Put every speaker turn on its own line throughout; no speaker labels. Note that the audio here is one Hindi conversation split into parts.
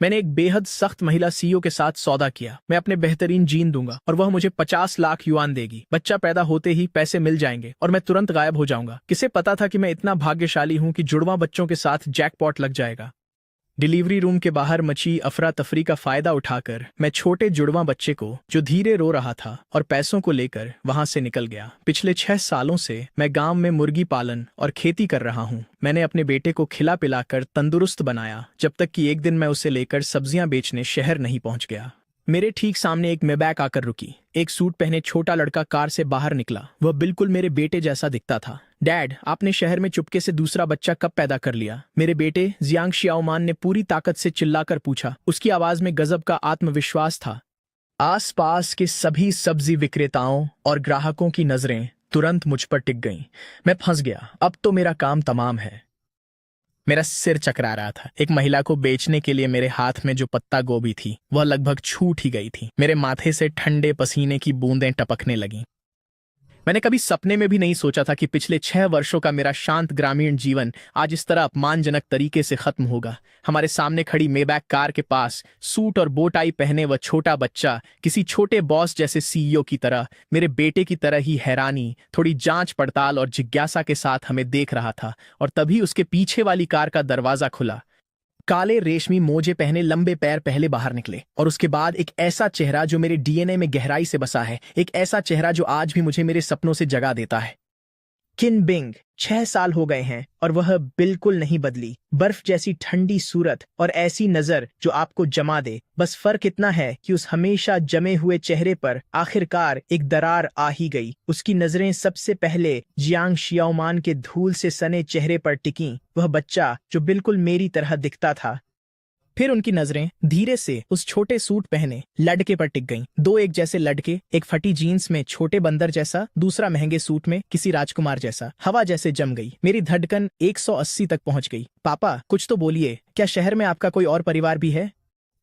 मैंने एक बेहद सख्त महिला सीईओ के साथ सौदा किया। मैं अपने बेहतरीन जीन दूंगा और वह मुझे 50 लाख युआन देगी। बच्चा पैदा होते ही पैसे मिल जाएंगे और मैं तुरंत गायब हो जाऊंगा। किसे पता था कि मैं इतना भाग्यशाली हूं कि जुड़वा बच्चों के साथ जैकपॉट लग जाएगा। डिलीवरी रूम के बाहर मची अफरा तफरी का फायदा उठाकर मैं छोटे जुड़वा बच्चे को, जो धीरे रो रहा था, और पैसों को लेकर वहां से निकल गया। पिछले 6 सालों से मैं गांव में मुर्गी पालन और खेती कर रहा हूं। मैंने अपने बेटे को खिला पिलाकर तंदुरुस्त बनाया, जब तक कि एक दिन मैं उसे लेकर सब्जियां बेचने शहर नहीं पहुंच गया। मेरे ठीक सामने एक मैबैक आकर रुकी। एक सूट पहने छोटा लड़का कार से बाहर निकला। वह बिल्कुल मेरे बेटे जैसा दिखता था। डैड, आपने शहर में चुपके से दूसरा बच्चा कब पैदा कर लिया? मेरे बेटे जियांग शियाओमान ने पूरी ताकत से चिल्लाकर पूछा। उसकी आवाज में गजब का आत्मविश्वास था। आसपास के सभी सब्जी विक्रेताओं और ग्राहकों की नजरें तुरंत मुझ पर टिक गईं। मैं फंस गया। अब तो मेरा काम तमाम है। मेरा सिर चकरा रहा था। एक महिला को बेचने के लिए मेरे हाथ में जो पत्ता गोभी थी वह लगभग छूट ही गई थी। मेरे माथे से ठंडे पसीने की बूंदें टपकने लगीं। मैंने कभी सपने में भी नहीं सोचा था कि पिछले 6 वर्षों का मेरा शांत ग्रामीण जीवन आज इस तरह अपमानजनक तरीके से खत्म होगा। हमारे सामने खड़ी मेबैक कार के पास सूट और बोटाई पहने वह छोटा बच्चा किसी छोटे बॉस जैसे सीईओ की तरह, मेरे बेटे की तरह ही हैरानी, थोड़ी जांच पड़ताल और जिज्ञासा के साथ हमें देख रहा था। और तभी उसके पीछे वाली कार का दरवाजा खुला। काले रेशमी मोजे पहने लंबे पैर पहले बाहर निकले और उसके बाद एक ऐसा चेहरा जो मेरे डीएनए में गहराई से बसा है, एक ऐसा चेहरा जो आज भी मुझे मेरे सपनों से जगा देता है। किन बिंग। 6 साल हो गए हैं और वह बिल्कुल नहीं बदली। बर्फ जैसी ठंडी सूरत और ऐसी नजर जो आपको जमा दे। बस फर्क इतना है कि उस हमेशा जमे हुए चेहरे पर आखिरकार एक दरार आ ही गई। उसकी नजरें सबसे पहले जियांग शियाओमान के धूल से सने चेहरे पर टिकीं, वह बच्चा जो बिल्कुल मेरी तरह दिखता था। फिर उनकी नजरें धीरे से उस छोटे सूट पहने लड़के पर टिक गईं। 2 एक जैसे लड़के, एक फटी जीन्स में छोटे बंदर जैसा, दूसरा महंगे सूट में किसी राजकुमार जैसा। हवा जैसे जम गई। मेरी धड़कन 180 तक पहुंच गई। पापा, कुछ तो बोलिए। क्या शहर में आपका कोई और परिवार भी है?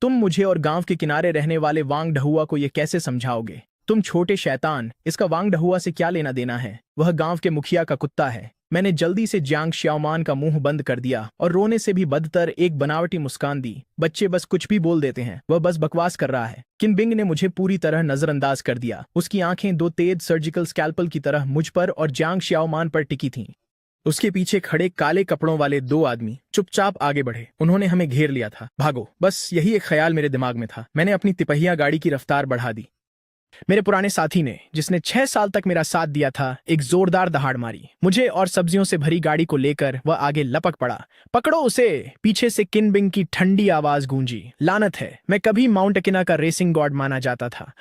तुम मुझे और गांव के किनारे रहने वाले वांग ढहुआ को ये कैसे समझाओगे? तुम छोटे शैतान, इसका वांग ढहुआ से क्या लेना देना है? वह गांव के मुखिया का कुत्ता है। मैंने जल्दी से जियांग शियाओमान का मुंह बंद कर दिया और रोने से भी बदतर एक बनावटी मुस्कान दी। बच्चे बस कुछ भी बोल देते हैं, वह बस बकवास कर रहा है। किन बिंग ने मुझे पूरी तरह नजरअंदाज कर दिया। उसकी आंखें 2 तेज सर्जिकल स्कैल्पल की तरह मुझ पर और जियांग शियाओमान पर टिकी थीं। उसके पीछे खड़े काले कपड़ों वाले 2 आदमी चुपचाप आगे बढ़े। उन्होंने हमें घेर लिया था। भागो, बस यही एक ख्याल मेरे दिमाग में था। मैंने अपनी तिपहिया गाड़ी की रफ्तार बढ़ा दी। मेरे पुराने साथी ने, जिसने 6 साल तक मेरा साथ दिया था, एक जोरदार दहाड़ मारी। मुझे और सब्जियों से भरी गाड़ी को लेकर वह आगे लपक पड़ा। पकड़ो उसे! पीछे से किन बिंग की ठंडी आवाज गूंजी। लानत है, मैं कभी माउंट अकिना का रेसिंग गॉड माना जाता था।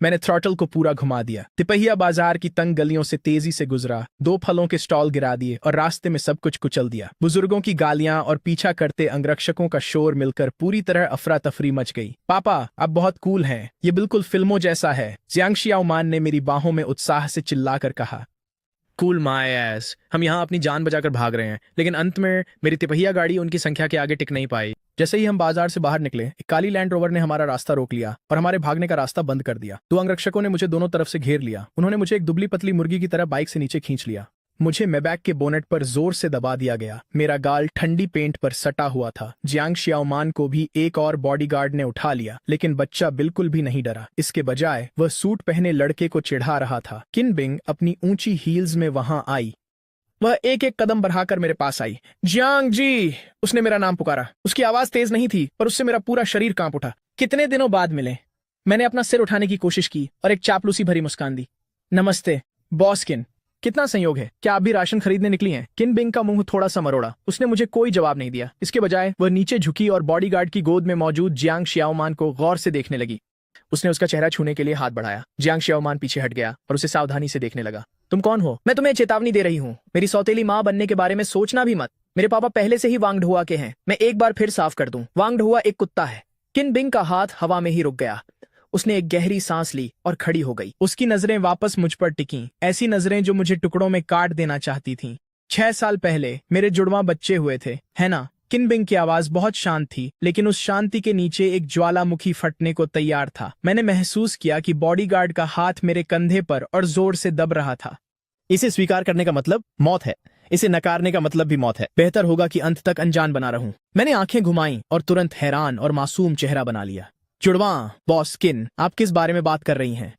मैंने थ्रॉटल को पूरा घुमा दिया। तिपहिया बाजार की तंग गलियों से तेजी से गुजरा। 2 फलों के स्टॉल गिरा दिए और रास्ते में सब कुछ कुचल दिया। बुजुर्गों की गालियां और पीछा करते अंगरक्षकों का शोर मिलकर पूरी तरह अफरा तफरी मच गई। पापा, आप बहुत कूल हैं। ये बिल्कुल फिल्मों जैसा है, जियांग शियाओमान ने मेरी बाहों में उत्साह से चिल्लाकर कहा। Cool my S. हम यहाँ अपनी जान बचाकर भाग रहे हैं, लेकिन अंत में मेरी तिपहिया गाड़ी उनकी संख्या के आगे टिक नहीं पाई। जैसे ही हम बाजार से बाहर निकले, एक काली लैंड रोवर ने हमारा रास्ता रोक लिया और हमारे भागने का रास्ता बंद कर दिया। 2 अंगरक्षकों ने मुझे दोनों तरफ से घेर लिया। उन्होंने मुझे एक दुबली पतली मुर्गी की तरह बाइक से नीचे खींच लिया। मुझे मैबैक के बोनेट पर जोर से दबा दिया गया। मेरा गाल ठंडी पेंट पर सटा हुआ था। जियांग शियाओमान को भी एक और बॉडीगार्ड ने उठा लिया, लेकिन बच्चा बिल्कुल भी नहीं डरा। इसके बजाय वह सूट पहने लड़के को चिढ़ा रहा था। किन बिंग अपनी ऊंची हील्स में वहां आई। वह एक एक कदम बढ़ाकर मेरे पास आई। जियांग जी! उसने मेरा नाम पुकारा। उसकी आवाज तेज नहीं थी, पर उससे मेरा पूरा शरीर कांप उठा। कितने दिनों बाद मिले। मैंने अपना सिर उठाने की कोशिश की और एक चापलूसी भरी मुस्कान दी। नमस्ते बॉस किन। कितना संयोग है, क्या आप भी राशन खरीदने निकली हैं? किन बिंग का मुंह थोड़ा सा मरोड़ा। उसने मुझे कोई जवाब नहीं दिया। इसके बजाय वह नीचे झुकी और बॉडीगार्ड की गोद में मौजूद जियांग शियाओमान को गौर से देखने लगी। उसने उसका चेहरा छूने के लिए हाथ बढ़ाया। जियांग शियाओमान पीछे हट गया और उसे सावधानी से देखने लगा। तुम कौन हो? मैं तुम्हें चेतावनी दे रही हूँ, मेरी सौतेली माँ बनने के बारे में सोचना भी मत। मेरे पापा पहले से ही वांग ढहुआ के हैं। मैं एक बार फिर साफ कर दूं, वांग ढहुआ एक कुत्ता है। किन बिंग का हाथ हवा में ही रुक गया। उसने एक गहरी सांस ली और खड़ी हो गई। उसकी नजरें वापस मुझ पर टिकीं, ऐसी नजरें जो मुझे टुकड़ों में काट देना चाहती थीं। 6 साल पहले मेरे जुड़वा बच्चे हुए थे, है ना? किन बिंग की आवाज बहुत शांत थी, लेकिन उस शांति के नीचे एक ज्वालामुखी फटने को तैयार था। मैंने महसूस किया कि बॉडीगार्ड का हाथ मेरे कंधे पर और जोर से दब रहा था। इसे स्वीकार करने का मतलब मौत है। इसे नकारने का मतलब भी मौत है। बेहतर होगा कि अंत तक अनजान बना रहूं। मैंने आंखें घुमाई और तुरंत हैरान और मासूम चेहरा बना लिया। जुड़वा बॉस किन, आप किस बारे में बात कर रही हैं?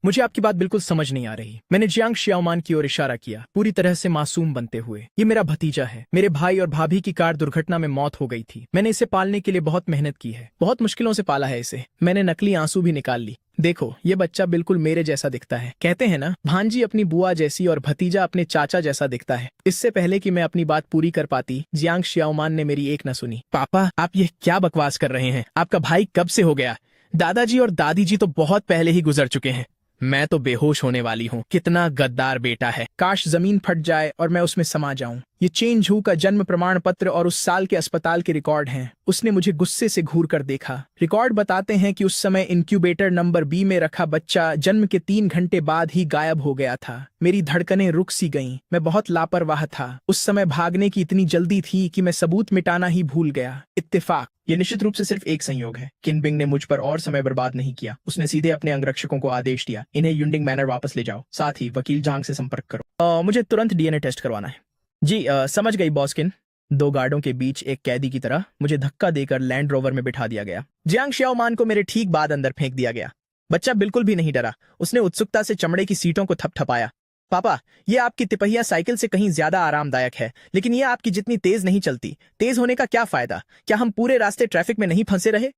मुझे आपकी बात बिल्कुल समझ नहीं आ रही। मैंने जियांग शियाओमान की ओर इशारा किया, पूरी तरह से मासूम बनते हुए। ये मेरा भतीजा है। मेरे भाई और भाभी की कार दुर्घटना में मौत हो गई थी। मैंने इसे पालने के लिए बहुत मेहनत की है, बहुत मुश्किलों से पाला है इसे। मैंने नकली आंसू भी निकाल ली। देखो, ये बच्चा बिल्कुल मेरे जैसा दिखता है। कहते हैं ना, भांजी अपनी बुआ जैसी और भतीजा अपने चाचा जैसा दिखता है। इससे पहले कि मैं अपनी बात पूरी कर पाती, जियांग शियाओमान ने मेरी एक न सुनी। पापा, आप ये क्या बकवास कर रहे हैं? आपका भाई कब से हो गया? दादाजी और दादी जी तो बहुत पहले ही गुजर चुके हैं। मैं तो बेहोश होने वाली हूँ। कितना गद्दार बेटा है। काश जमीन फट जाए और मैं उसमें समा जाऊं। ये चेन झू का जन्म प्रमाण पत्र और उस साल के अस्पताल के रिकॉर्ड हैं। उसने मुझे गुस्से से घूर कर देखा। रिकॉर्ड बताते हैं कि उस समय इंक्यूबेटर नंबर बी में रखा बच्चा जन्म के 3 घंटे बाद ही गायब हो गया था। मेरी धड़कनें रुक सी गईं। मैं बहुत लापरवाह था। उस समय भागने की इतनी जल्दी थी कि मैं सबूत मिटाना ही भूल गया। इत्तेफाक, ये निश्चित रूप से सिर्फ एक संयोग है। किन बिंग ने मुझ पर और समय बर्बाद नहीं किया। उसने सीधे अपने अंगरक्षकों को आदेश दिया, इन्हें युंडिंग मैनर वापस ले जाओ। साथ ही वकील जांग से संपर्क करो। मुझे तुरंत डीएनए टेस्ट करवाना है। जी समझ गई बॉस किन। 2 गार्डों के बीच एक कैदी की तरह मुझे धक्का देकर लैंड रोवर में बिठा दिया गया। जियांग शियाओमान को मेरे ठीक बाद अंदर फेंक दिया गया। बच्चा बिल्कुल भी नहीं डरा। उसने उत्सुकता से चमड़े की सीटों को थपथपाया। पापा, ये आपकी तिपहिया साइकिल से कहीं ज्यादा आरामदायक है, लेकिन ये आपकी जितनी तेज नहीं चलती। तेज होने का क्या फायदा? क्या हम पूरे रास्ते ट्रैफिक में नहीं फंसे रहे?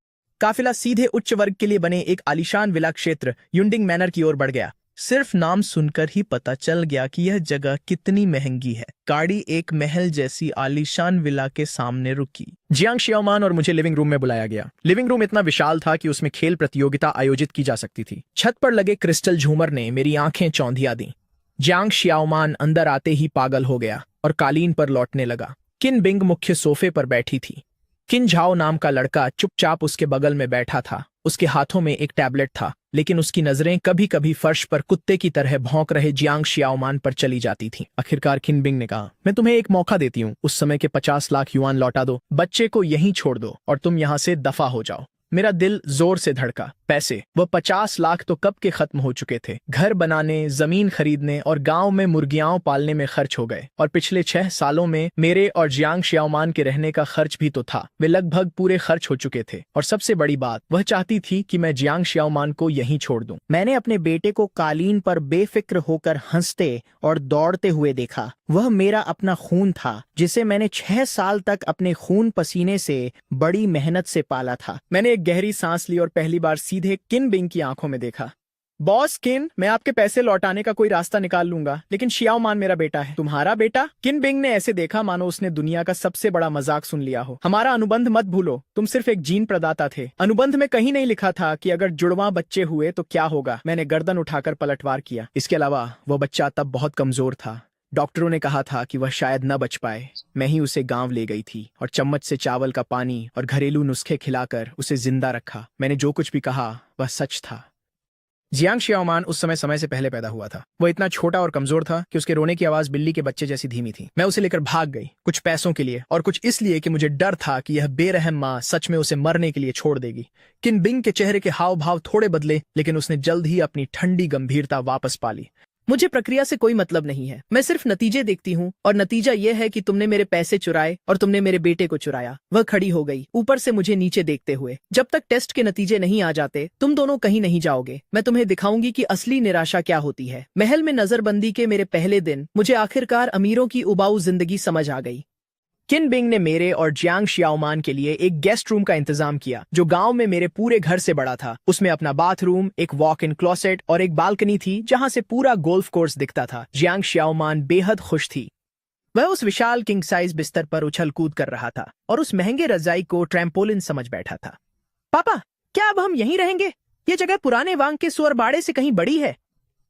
काफिला सीधे उच्च वर्ग के लिए बने एक आलीशान विला क्षेत्र युंडिंग मैनर की ओर बढ़ गया। सिर्फ नाम सुनकर ही पता चल गया कि यह जगह कितनी महंगी है। गाड़ी एक महल जैसी आलीशान विला के सामने रुकी। जियांग शियाओमान और मुझे लिविंग रूम में बुलाया गया। लिविंग रूम इतना विशाल था कि उसमें खेल प्रतियोगिता आयोजित की जा सकती थी। छत पर लगे क्रिस्टल झूमर ने मेरी आंखें चौंधिया दी। जियांग शियाओमान अंदर आते ही पागल हो गया और कालीन पर लौटने लगा। किन बिंग मुख्य सोफे पर बैठी थी। किन झाओ नाम का लड़का चुपचाप उसके बगल में बैठा था। उसके हाथों में एक टैबलेट था, लेकिन उसकी नजरें कभी कभी फर्श पर कुत्ते की तरह भौंक रहे जियांग शियाओमान पर चली जाती थीं। आखिरकार किन बिंग ने कहा, मैं तुम्हें एक मौका देती हूँ। उस समय के 50 लाख युआन लौटा दो, बच्चे को यहीं छोड़ दो और तुम यहाँ से दफा हो जाओ। मेरा दिल जोर से धड़का। पैसे, वह 50 लाख तो कब के खत्म हो चुके थे। घर बनाने, जमीन खरीदने और गांव में मुर्गियां पालने में खर्च हो गए, और पिछले 6 सालों में मेरे और जियांग शियाओमान के रहने का खर्च भी तो था। वे लगभग पूरे खर्च हो चुके थे, और सबसे बड़ी बात, वह चाहती थी कि मैं जियांग शियाओमान को यहीं छोड़ दूं।
मैंने अपने बेटे को कालीन पर बेफिक्र होकर हंसते और दौड़ते हुए देखा। वह मेरा अपना खून था, जिसे मैंने 6 साल तक अपने खून पसीने से बड़ी मेहनत से पाला था।
मैंने एक गहरी सांस ली और पहली बार सीधे किन बिंग की आंखों में देखा। बॉस किन, मैं आपके पैसे लौटाने का कोई रास्ता निकाल लूंगा, लेकिन शियाओमान मेरा बेटा है। तुम्हारा बेटा? किन बिंग ने ऐसे देखा मानो उसने दुनिया का सबसे बड़ा मजाक सुन लिया हो। हमारा अनुबंध मत भूलो, तुम सिर्फ एक जीन प्रदाता थे। अनुबंध में कहीं नहीं लिखा था कि अगर जुड़वा बच्चे हुए तो क्या होगा। मैंने गर्दन उठाकर पलटवार किया। इसके अलावा वो बच्चा तब बहुत कमजोर था। डॉक्टरों ने कहा था कि वह शायद न बच पाए। मैं ही उसे गांव ले गई थी और चम्मच से चावल का पानी और घरेलू नुस्खे खिलाकर उसे जिंदा रखा। मैंने जो कुछ भी कहा वह सच था। जियांग शियाओमान उस समय से पहले पैदा हुआ था। वह इतना छोटा और कमजोर था कि उसके रोने की आवाज बिल्ली के बच्चे जैसी धीमी थी। मैं उसे लेकर भाग गई, कुछ पैसों के लिए और कुछ इसलिए कि मुझे डर था कि यह बेरहम माँ सच में उसे मरने के लिए छोड़ देगी। किन बिंग के चेहरे के हाव भाव थोड़े बदले, लेकिन उसने जल्द ही अपनी ठंडी गंभीरता वापस पा ली।
मुझे प्रक्रिया से कोई मतलब नहीं है। मैं सिर्फ नतीजे देखती हूँ, और नतीजा यह है कि तुमने मेरे पैसे चुराए और तुमने मेरे बेटे को चुराया। वह खड़ी हो गई, ऊपर से मुझे नीचे देखते हुए। जब तक टेस्ट के नतीजे नहीं आ जाते, तुम दोनों कहीं नहीं जाओगे। मैं तुम्हें दिखाऊंगी कि असली निराशा क्या होती है। महल में नजरबंदी के मेरे पहले दिन मुझे आखिरकार अमीरों की उबाऊ जिंदगी समझ आ गई।
किन बिंग ने मेरे और जियांग शियाओमान के लिए एक गेस्ट रूम का इंतजाम किया, जो गांव में मेरे पूरे घर से बड़ा था। उसमें अपना बाथरूम, एक वॉक इन क्लोसेट और एक बालकनी थी, जहां से पूरा गोल्फ कोर्स दिखता था। जियांग शियाओमान बेहद खुश थी। वह उस विशाल किंग साइज बिस्तर पर उछल कूद कर रहा था और उस महंगे रजाई को ट्रैम्पोलिन समझ बैठा था।
पापा, क्या अब हम यहीं रहेंगे? ये जगह पुराने वांग के सुअर बाड़े से कहीं बड़ी है।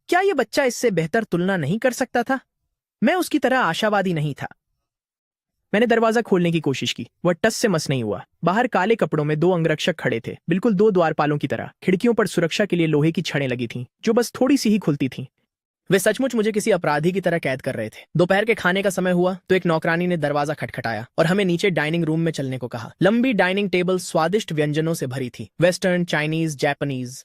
क्या ये बच्चा इससे बेहतर तुलना नहीं कर सकता था? मैं उसकी तरह आशावादी नहीं था।
मैंने दरवाजा खोलने की कोशिश की। वह टस से मस नहीं हुआ। बाहर काले कपड़ों में 2 अंगरक्षक खड़े थे, बिल्कुल 2 द्वारपालों की तरह। खिड़कियों पर सुरक्षा के लिए लोहे की छड़ें लगी थीं, जो बस थोड़ी सी ही खुलती थीं। वे सचमुच मुझे किसी अपराधी की तरह कैद कर रहे थे। दोपहर के खाने का समय हुआ तो एक नौकरानी ने दरवाजा खटखटाया और हमें नीचे डाइनिंग रूम में चलने को कहा। लंबी डाइनिंग टेबल स्वादिष्ट व्यंजनों से भरी थी, वेस्टर्न, चाइनीज, जापानीज।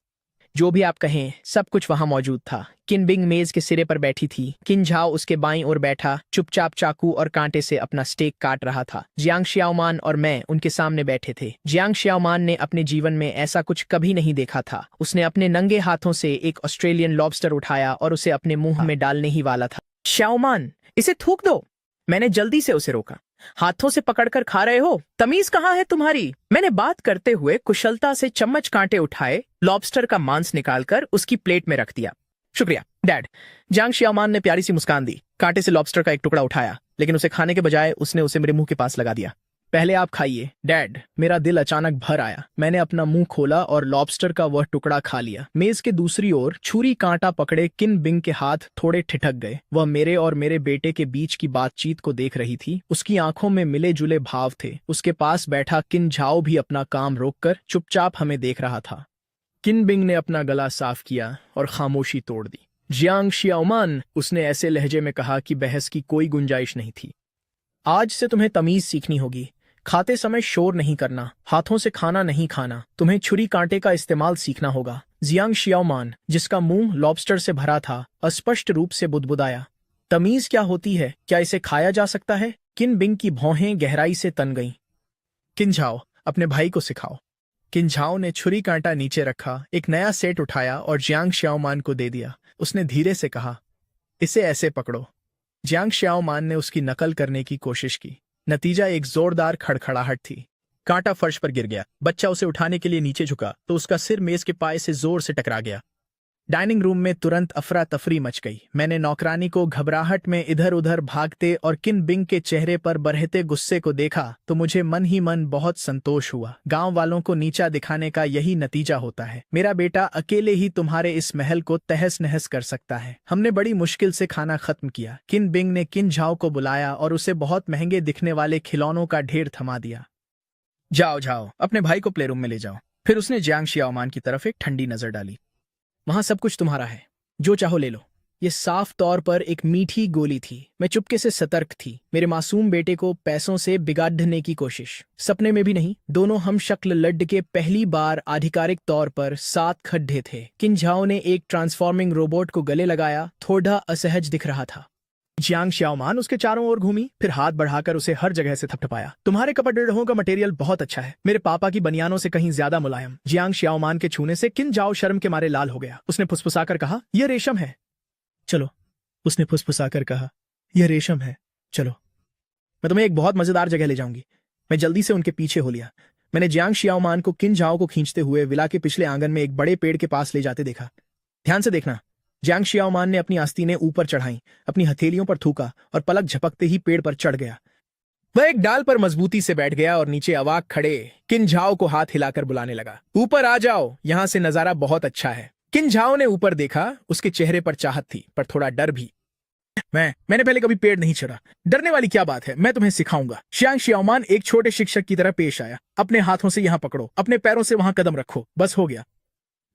जो भी आप कहें, सब कुछ वहां मौजूद था। किन बिंग मेज के सिरे पर बैठी थी। किन झाओ उसके बाईं ओर बैठा चुपचाप चाकू और कांटे से अपना स्टेक काट रहा था। जियांग शियाओमान और मैं उनके सामने बैठे थे। जियांग शियाओमान ने अपने जीवन में ऐसा कुछ कभी नहीं देखा था। उसने अपने नंगे हाथों से एक ऑस्ट्रेलियन लॉबस्टर उठाया और उसे अपने मुंह में डालने ही वाला था। शियाओमान, इसे थूक दो। मैंने जल्दी से उसे रोका। हाथों से पकड़कर खा रहे हो? तमीज कहाँ है तुम्हारी? मैंने बात करते हुए कुशलता से चम्मच कांटे उठाए, लॉबस्टर का मांस निकालकर उसकी प्लेट में रख दिया। शुक्रिया डैड। जियांग शियाओमान ने प्यारी सी मुस्कान दी। कांटे से लॉबस्टर का एक टुकड़ा उठाया, लेकिन उसे खाने के बजाय उसने उसे मेरे मुंह के पास लगा दिया। पहले आप खाइए डैड। मेरा दिल अचानक भर आया। मैंने अपना मुंह खोला और लॉबस्टर का वह टुकड़ा खा लिया। मेज के दूसरी ओर छुरी कांटा पकड़े किन बिंग के हाथ थोड़े ठिठक गए। वह मेरे और मेरे बेटे के बीच की बातचीत को देख रही थी। उसकी आंखों में मिले जुले भाव थे। उसके पास बैठा किन झाओ भी अपना काम रोककर चुपचाप हमें देख रहा था। किन बिंग ने अपना गला साफ किया और खामोशी तोड़ दी। जियांग शियाओमान, उसने ऐसे लहजे में कहा कि बहस की कोई गुंजाइश नहीं थी। आज से तुम्हें तमीज सीखनी होगी। खाते समय शोर नहीं करना, हाथों से खाना नहीं खाना, तुम्हें छुरी कांटे का इस्तेमाल सीखना होगा। जियांग शियाओमान, जिसका मुंह लॉबस्टर से भरा था, अस्पष्ट रूप से बुदबुदाया। तमीज क्या होती है? क्या इसे खाया जा सकता है? किन बिंग की भौहें गहराई से तन गईं। किन झाओ, अपने भाई को सिखाओ। किन झाओ ने छुरी कांटा नीचे रखा, एक नया सेट उठाया और जियांग शियाओमान को दे दिया। उसने धीरे से कहा, इसे ऐसे पकड़ो। जियांग शियाओमान ने उसकी नकल करने की कोशिश की। नतीजा एक जोरदार खड़खड़ाहट थी। कांटा फर्श पर गिर गया। बच्चा उसे उठाने के लिए नीचे झुका तो उसका सिर मेज के पाए से जोर से टकरा गया। डाइनिंग रूम में तुरंत अफरा तफरी मच गई। मैंने नौकरानी को घबराहट में इधर उधर भागते और किन बिंग के चेहरे पर बरहते गुस्से को देखा तो मुझे मन ही मन बहुत संतोष हुआ। गांव वालों को नीचा दिखाने का यही नतीजा होता है। मेरा बेटा अकेले ही तुम्हारे इस महल को तहस नहस कर सकता है। हमने बड़ी मुश्किल से खाना खत्म किया। किन बिंग ने किन झाओ को बुलाया और उसे बहुत महंगे दिखने वाले खिलौनों का ढेर थमा दिया। जाओ जाओ, अपने भाई को प्लेरूम में ले जाओ। फिर उसने जियांग शियाओमान की तरफ एक ठंडी नजर डाली। वहां सब कुछ तुम्हारा है, जो चाहो ले लो। ये साफ तौर पर एक मीठी गोली थी। मैं चुपके से सतर्क थी। मेरे मासूम बेटे को पैसों से बिगाड़ने की कोशिश, सपने में भी नहीं। दोनों हम शक्ल लड्ड के पहली बार आधिकारिक तौर पर 7 खड्डे थे। किन झाओ ने एक ट्रांसफॉर्मिंग रोबोट को गले लगाया, थोड़ा असहज दिख रहा था। जियांग शियाओमान उसके चारों ओर घूमी, फिर हाथ बढ़ाकर उसे हर जगह से थपथपाया। तुम्हारे कपड़ों का मटेरियल बहुत अच्छा है, मेरे पापा की बनियानों से कहीं ज्यादा मुलायम। जियांग शियाओमान के छूने से किन झाओ शर्म के मारे लाल हो गया। उसने फुसफुसाकर कहा, यह रेशम है। चलो, उसने फुसफुसाकर कहा, यह रेशम है। चलो, मैं तुम्हें एक बहुत मजेदार जगह ले जाऊंगी। मैं जल्दी से उनके पीछे हो लिया। मैंने जियांग शियाओमान को किन झाओ को खींचते हुए विला के पिछले आंगन में एक बड़े पेड़ के पास ले जाते देखा। ध्यान से देखना। जियांग शियाओमान ने अपनी आस्तीनें ऊपर चढ़ाई, अपनी हथेलियों पर थूका और पलक झपकते ही पेड़ पर चढ़ गया। वह एक डाल पर मजबूती से बैठ गया और नीचे अवाक खड़े किन झाओ को हाथ हिलाकर बुलाने लगा। ऊपर आ जाओ, यहां से नजारा बहुत अच्छा है। किन झाओ ने ऊपर देखा। उसके चेहरे पर चाहत थी, पर थोड़ा डर भी। मैंने पहले कभी पेड़ नहीं चढ़ा। डरने वाली क्या बात है, मैं तुम्हें सिखाऊंगा। जियांग शियाओमान एक छोटे शिक्षक की तरह पेश आया। अपने हाथों से यहां पकड़ो, अपने पैरों से वहां कदम रखो, बस हो गया।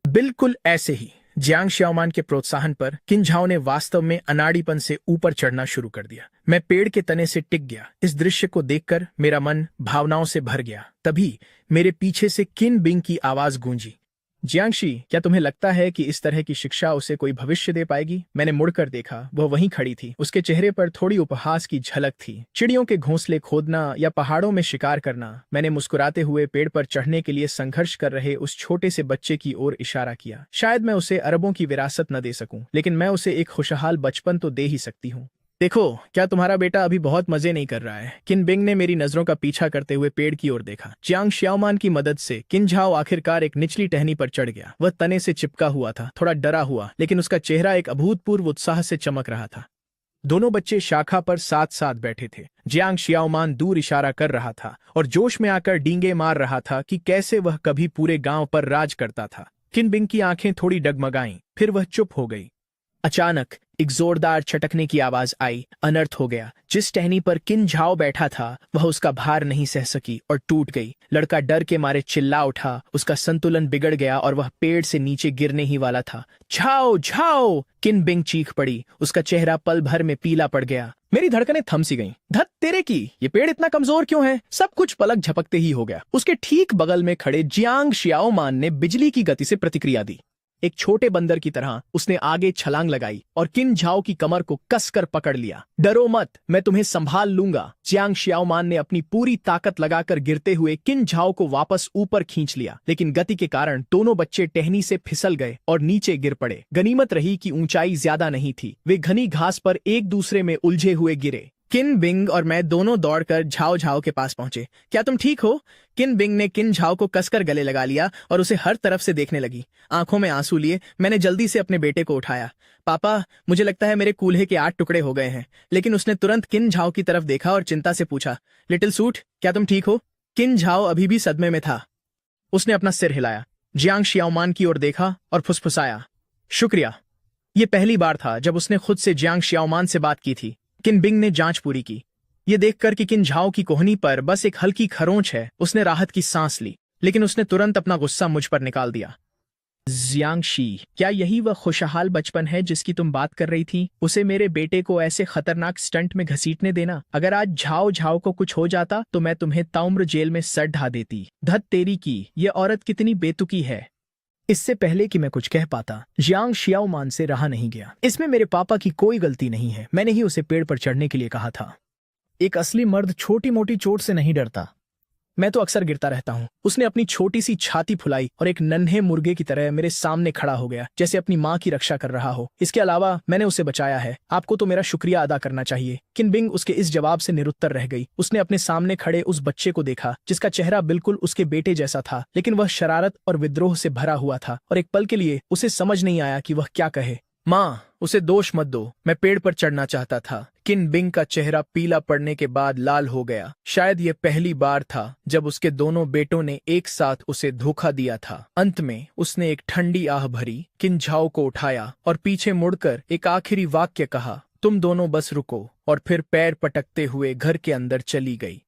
बिल्कुल ऐसे ही। जियांग शियाओमान के प्रोत्साहन पर किन झाओ ने वास्तव में अनाड़ीपन से ऊपर चढ़ना शुरू कर दिया। मैं पेड़ के तने से टिक गया। इस दृश्य को देखकर मेरा मन भावनाओं से भर गया। तभी मेरे पीछे से किन बिंग की आवाज गूंजी, जियांगशी, क्या तुम्हें लगता है कि इस तरह की शिक्षा उसे कोई भविष्य दे पाएगी? मैंने मुड़कर देखा। वह वहीं खड़ी थी। उसके चेहरे पर थोड़ी उपहास की झलक थी। चिड़ियों के घोंसले खोदना या पहाड़ों में शिकार करना। मैंने मुस्कुराते हुए पेड़ पर चढ़ने के लिए संघर्ष कर रहे उस छोटे से बच्चे की ओर इशारा किया। शायद मैं उसे अरबों की विरासत न दे सकूं, लेकिन मैं उसे एक खुशहाल बचपन तो दे ही सकती हूँ। देखो, क्या तुम्हारा बेटा अभी बहुत मजे नहीं कर रहा है? किन बिंग ने मेरी नजरों का पीछा करते हुए पेड़ की ओर देखा। जियांग शियाओमान की मदद से किन झाओ आखिरकार एक निचली टहनी पर चढ़ गया। वह तने से चिपका हुआ था, थोड़ा डरा हुआ, लेकिन उसका चेहरा एक अभूतपूर्व उत्साह से चमक रहा था। दोनों बच्चे शाखा पर साथ साथ बैठे थे। जियांग शियाओमान दूर इशारा कर रहा था और जोश में आकर डींगे मार रहा था कि कैसे वह कभी पूरे गांव पर राज करता था। किन बिंग की आंखें थोड़ी डगमगाईं, फिर वह चुप हो गई। अचानक एक जोरदार छटकने की आवाज आई। अनर्थ हो गया। जिस टहनी पर किन झाओ बैठा था वह उसका भार नहीं सह सकी और टूट गई। लड़का डर के मारे चिल्ला उठा। उसका संतुलन बिगड़ गया और वह पेड़ से नीचे गिरने ही वाला था। झाओ झाओ, किन बिंग चीख पड़ी। उसका चेहरा पल भर में पीला पड़ गया। मेरी धड़कनें थम सी गईं। धत तेरे की, ये पेड़ इतना कमजोर क्यों है? सब कुछ पलक झपकते ही हो गया। उसके ठीक बगल में खड़े जियांग शियाओमान ने बिजली की गति से प्रतिक्रिया दी।
एक छोटे बंदर की तरह उसने आगे छलांग लगाई और किन झाओ की कमर को कसकर पकड़ लिया। डरो मत, मैं तुम्हें संभाल लूंगा। जियांग शियाओमान ने अपनी पूरी ताकत लगाकर गिरते हुए किन झाओ को वापस ऊपर खींच लिया, लेकिन गति के कारण दोनों बच्चे टहनी से फिसल गए और नीचे गिर पड़े। गनीमत रही कि ऊंचाई ज्यादा नहीं थी। वे घनी घास पर एक दूसरे में उलझे हुए गिरे। किन बिंग और मैं दोनों दौड़कर झाओ झाओ के पास पहुंचे। क्या तुम ठीक हो? किन बिंग ने किन झाओ को कसकर गले लगा लिया और उसे हर तरफ से देखने लगी। आंखों में आंसू लिए मैंने जल्दी से अपने बेटे को उठाया। पापा, मुझे लगता है मेरे कूल्हे के 8 टुकड़े हो गए हैं। लेकिन उसने तुरंत किन झाओ की तरफ देखा और चिंता से पूछा, लिटिल सूट, क्या तुम ठीक हो? किन झाओ अभी भी सदमे में था। उसने अपना सिर हिलाया, जियांग शियाओमान की ओर देखा और फुसफुसाया, शुक्रिया। ये पहली बार था जब उसने खुद से जियांग शियाओमान से बात की थी। किन बिंग ने जांच पूरी की। ये देखकर कि किन झाओ की कोहनी पर बस एक हल्की खरोंच है, उसने राहत की सांस ली, लेकिन उसने तुरंत अपना गुस्सा मुझ पर निकाल दिया। जियांग शी, क्या यही वह खुशहाल बचपन है जिसकी तुम बात कर रही थी? उसे मेरे बेटे को ऐसे खतरनाक स्टंट में घसीटने देना। अगर आज झाओ झाओ को कुछ हो जाता तो मैं तुम्हें ताउम्र जेल में सड़ ढा देती। धत तेरी की, ये औरत कितनी बेतुकी है। इससे पहले कि मैं कुछ कह पाता, जियांग शियाओमान से रहा नहीं गया। इसमें मेरे पापा की कोई गलती नहीं है। मैंने ही उसे पेड़ पर चढ़ने के लिए कहा था। एक असली मर्द छोटी मोटी चोट से नहीं डरता। मैं तो अक्सर गिरता रहता हूँ। उसने अपनी छोटी सी छाती फुलाई और एक नन्हे मुर्गे की तरह मेरे सामने खड़ा हो गया, जैसे अपनी माँ की रक्षा कर रहा हो। इसके अलावा मैंने उसे बचाया है। आपको तो मेरा शुक्रिया अदा करना चाहिए। किन बिंग उसके इस जवाब से निरुत्तर रह गई। उसने अपने सामने खड़े उस बच्चे को देखा जिसका चेहरा बिल्कुल उसके बेटे जैसा था, लेकिन वह शरारत और विद्रोह से भरा हुआ था और एक पल के लिए उसे समझ नहीं आया कि वह क्या कहे। माँ, उसे दोष मत दो, मैं पेड़ पर चढ़ना चाहता था। किन बिंग का चेहरा पीला पड़ने के बाद लाल हो गया। शायद यह पहली बार था जब उसके दोनों बेटों ने एक साथ उसे धोखा दिया था। अंत में उसने एक ठंडी आह भरी, किन झाओ को उठाया और पीछे मुड़कर एक आखिरी वाक्य कहा, तुम दोनों बस रुको, और फिर पैर पटकते हुए घर के अंदर चली गई।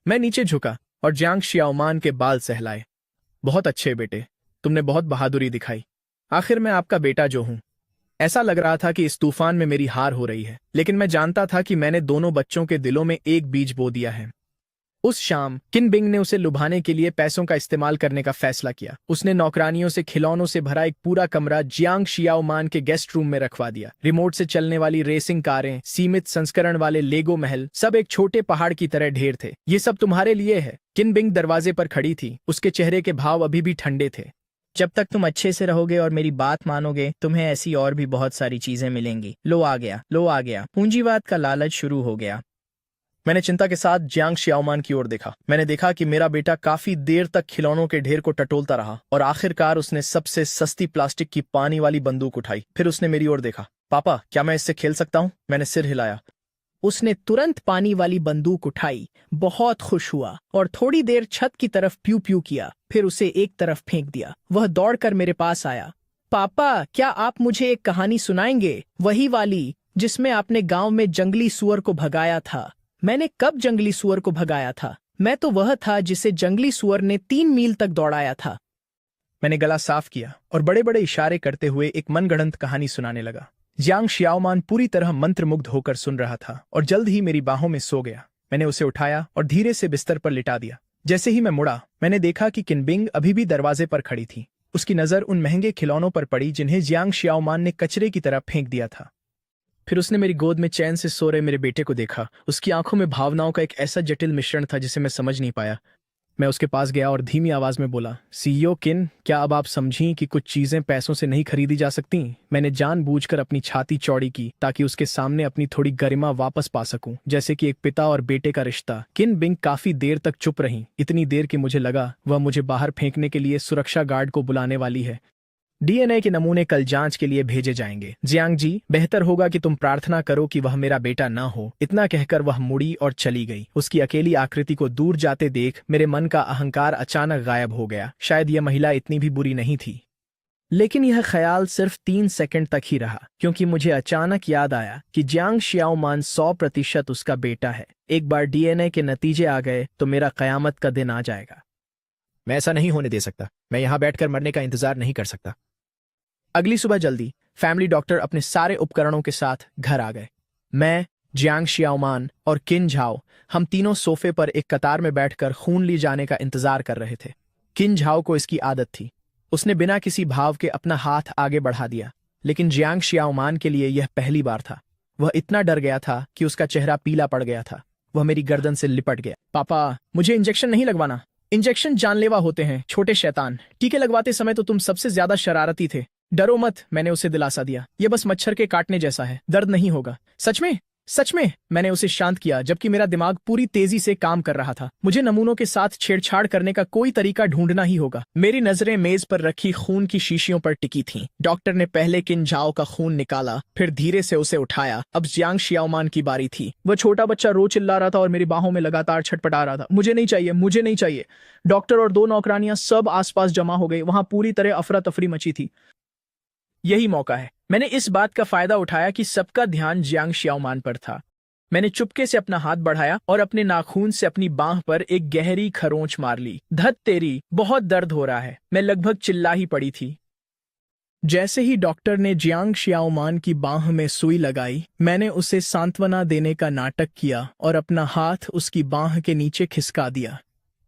मैं नीचे झुका और जियांग शियाओमान के बाल सहलाए। बहुत अच्छे बेटे, तुमने बहुत बहादुरी दिखाई। आखिर मैं आपका बेटा जो हूं। ऐसा लग रहा था कि इस तूफान में मेरी हार हो रही है, लेकिन मैं जानता था कि मैंने दोनों बच्चों के दिलों में एक बीज बो दिया है। उस शाम किन बिंग ने उसे लुभाने के लिए पैसों का इस्तेमाल करने का फैसला किया। उसने नौकरानियों से खिलौनों से भरा एक पूरा कमरा जियांग शियाओमान के गेस्ट रूम में रखवा दिया। रिमोट से चलने वाली रेसिंग कारें, सीमित संस्करण वाले लेगो महल, सब एक छोटे पहाड़ की तरह ढेर थे। ये सब तुम्हारे लिए है। किन बिंग दरवाजे पर खड़ी थी। उसके चेहरे के भाव अभी भी ठंडे थे। जब तक तुम अच्छे से रहोगे और मेरी बात मानोगे, तुम्हें ऐसी और भी बहुत सारी चीजें मिलेंगी। लो आ गया, लो आ गया। पूंजीवाद का लालच शुरू हो गया। मैंने चिंता के साथ जियांग शियाओमान की ओर देखा। मैंने देखा कि मेरा बेटा काफी देर तक खिलौनों के ढेर को टटोलता रहा और आखिरकार उसने सबसे सस्ती प्लास्टिक की पानी वाली बंदूक उठाई। फिर उसने मेरी ओर देखा। पापा, क्या मैं इससे खेल सकता हूँ? मैंने सिर हिलाया। उसने तुरंत पानी वाली बंदूक उठाई, बहुत खुश हुआ और थोड़ी देर छत की तरफ प्यू प्यू किया, फिर उसे एक तरफ फेंक दिया। वह दौड़कर मेरे पास आया। पापा, क्या आप मुझे एक कहानी सुनाएंगे? वही वाली जिसमें आपने गांव में जंगली सुअर को भगाया था। मैंने कब जंगली सुअर को भगाया था? मैं तो वह था जिसे जंगली सुअर ने 3 मील तक दौड़ाया था। मैंने गला साफ किया और बड़े बड़े इशारे करते हुए एक मनगढ़ंत कहानी सुनाने लगा। जियांग शियाओमान पूरी तरह मंत्रमुग्ध होकर सुन रहा था और जल्द ही मेरी बाहों में सो गया। मैंने उसे उठाया और धीरे से बिस्तर पर लिटा दिया। जैसे ही मैं मुड़ा, मैंने देखा कि किन बिंग अभी भी दरवाजे पर खड़ी थी। उसकी नजर उन महंगे खिलौनों पर पड़ी जिन्हें जियांग शियाओमान ने कचरे की तरह फेंक दिया था। फिर उसने मेरी गोद में चैन से सो रहे मेरे बेटे को देखा। उसकी आंखों में भावनाओं का एक ऐसा जटिल मिश्रण था जिसे मैं समझ नहीं पाया। मैं उसके पास गया और धीमी आवाज में बोला, सीईओ किन, क्या अब आप समझी कि कुछ चीजें पैसों से नहीं खरीदी जा सकती? मैंने जानबूझकर अपनी छाती चौड़ी की ताकि उसके सामने अपनी थोड़ी गरिमा वापस पा सकूं, जैसे कि एक पिता और बेटे का रिश्ता। किन बिंग काफी देर तक चुप रही, इतनी देर कि मुझे लगा वह मुझे बाहर फेंकने के लिए सुरक्षा गार्ड को बुलाने वाली है। डीएनए के नमूने कल जांच के लिए भेजे जाएंगे। जियांग जी, बेहतर होगा कि तुम प्रार्थना करो कि वह मेरा बेटा ना हो। इतना कहकर वह मुड़ी और चली गई। उसकी अकेली आकृति को दूर जाते देख मेरे मन का अहंकार अचानक गायब हो गया। शायद यह महिला इतनी भी बुरी नहीं थी। लेकिन यह ख्याल सिर्फ 3 सेकंड तक ही रहा, क्योंकि मुझे अचानक याद आया कि जियांग शियाओमान 100% उसका बेटा है। एक बार डीएनए के नतीजे आ गए तो मेरा कयामत का दिन आ जाएगा। मैं ऐसा नहीं होने दे सकता। मैं यहां बैठकर मरने का इंतजार नहीं कर सकता। अगली सुबह जल्दी फैमिली डॉक्टर अपने सारे उपकरणों के साथ घर आ गए। मैं, जियांग शियाओमान और किन झाओ, हम तीनों सोफे पर एक कतार में बैठकर खून ली जाने का इंतजार कर रहे थे। किन झाओ को इसकी आदत थी। उसने बिना किसी भाव के अपना हाथ आगे बढ़ा दिया, लेकिन जियांग शियाओमान के लिए यह पहली बार था। वह इतना डर गया था कि उसका चेहरा पीला पड़ गया था। वह मेरी गर्दन से लिपट गया। पापा, मुझे इंजेक्शन नहीं लगवाना। इंजेक्शन जानलेवा होते हैं, छोटे शैतान। टीके लगवाते समय तो तुम सबसे ज्यादा शरारती थे। डरो मत, मैंने उसे दिलासा दिया। ये बस मच्छर के काटने जैसा है, दर्द नहीं होगा। सच में? सच में? मैंने उसे शांत किया, जबकि मेरा दिमाग पूरी तेजी से काम कर रहा था। मुझे नमूनों के साथ छेड़छाड़ करने का कोई तरीका ढूंढना ही होगा। मेरी नजरें मेज पर रखी खून की शीशियों पर टिकी थीं। डॉक्टर ने पहले किन झाओ का खून निकाला, फिर धीरे से उसे उठाया। अब जियांग शियाओमान की बारी थी। वह छोटा बच्चा रो चिल्ला रहा था और मेरी बाहों में लगातार छटपटा रहा था। मुझे नहीं चाहिए, मुझे नहीं चाहिए। डॉक्टर और 2 नौकरानियां सब आसपास जमा हो गई। वहां पूरी तरह अफरा तफरी मची थी। यही मौका है। मैंने इस बात का फायदा उठाया कि सबका ध्यान जियांग शियाओमान पर था। मैंने चुपके से अपना हाथ बढ़ाया और अपने नाखून से अपनी बांह पर एक गहरी खरोंच मार ली। धत तेरी, बहुत दर्द हो रहा है। मैं लगभग चिल्ला ही पड़ी थी। जैसे ही डॉक्टर ने जियांग शियाओमान की बांह में सुई लगाई, मैंने उसे सांत्वना देने का नाटक किया और अपना हाथ उसकी बांह के नीचे खिसका दिया।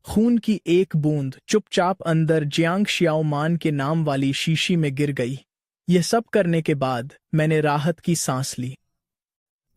खून की एक बूंद चुपचाप अंदर जियांग शियाओमान के नाम वाली शीशी में गिर गई। यह सब करने के बाद मैंने राहत की सांस ली।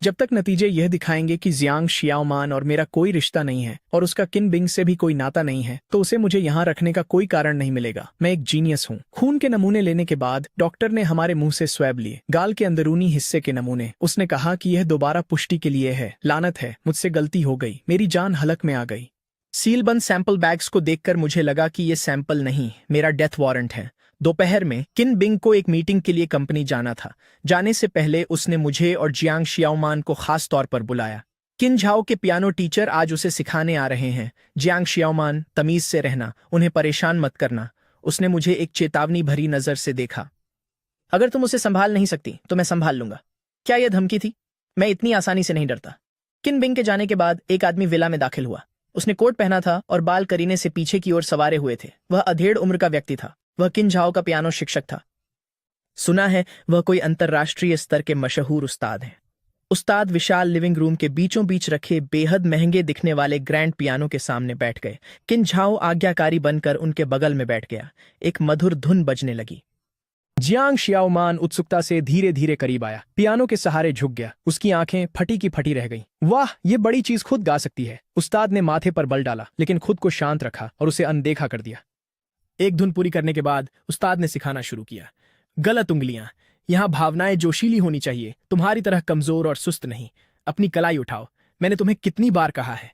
जब तक नतीजे यह दिखाएंगे कि जियांग शियाओमान और मेरा कोई रिश्ता नहीं है और उसका किन बिंग से भी कोई नाता नहीं है, तो उसे मुझे यहाँ रखने का कोई कारण नहीं मिलेगा। मैं एक जीनियस हूँ। खून के नमूने लेने के बाद डॉक्टर ने हमारे मुंह से स्वैब लिए, गाल के अंदरूनी हिस्से के नमूने। उसने कहा कि यह दोबारा पुष्टि के लिए है। लानत है, मुझसे गलती हो गई। मेरी जान हलक में आ गई। सीलबंद सैंपल बैग्स को देखकर मुझे लगा कि ये सैंपल नहीं, मेरा डेथ वारंट है। दोपहर में किन बिंग को एक मीटिंग के लिए कंपनी जाना था। जाने से पहले उसने मुझे और जियांग शियाओमान को खास तौर पर बुलाया। किन झाओ के पियानो टीचर आज उसे सिखाने आ रहे हैं। जियांग शियाओमान, तमीज से रहना, उन्हें परेशान मत करना। उसने मुझे एक चेतावनी भरी नजर से देखा। अगर तुम उसे संभाल नहीं सकती तो मैं संभाल लूंगा। क्या यह धमकी थी? मैं इतनी आसानी से नहीं डरता। किन बिंग के जाने के बाद एक आदमी विला में दाखिल हुआ। उसने कोट पहना था और बाल करीने से पीछे की ओर सवारे हुए थे। वह अधेड़ उम्र का व्यक्ति था। वह किन झाओ का पियानो शिक्षक था। सुना है वह कोई अंतर्राष्ट्रीय स्तर के मशहूर उस्ताद हैं। उस्ताद विशाल लिविंग रूम के बीचों बीच रखे बेहद महंगे दिखने वाले ग्रैंड पियानो के सामने बैठ गए। किन झाओ आज्ञाकारी बनकर उनके बगल में बैठ गया। एक मधुर धुन बजने लगी। जियांग शियाओमान उत्सुकता से धीरे धीरे करीब आया, पियानो के सहारे झुक गया। उसकी आंखें फटी की फटी रह गईं। वाह, ये बड़ी चीज खुद गा सकती है। उस्ताद ने माथे पर बल डाला, लेकिन खुद को शांत रखा और उसे अनदेखा कर दिया। एक धुन पूरी करने के बाद उस्ताद ने सिखाना शुरू किया। गलत उंगलियां, यहां भावनाएं जोशीली होनी चाहिए, तुम्हारी तरह कमजोर और सुस्त नहीं। अपनी कलाई उठाओ। मैंने तुम्हें कितनी बार कहा है।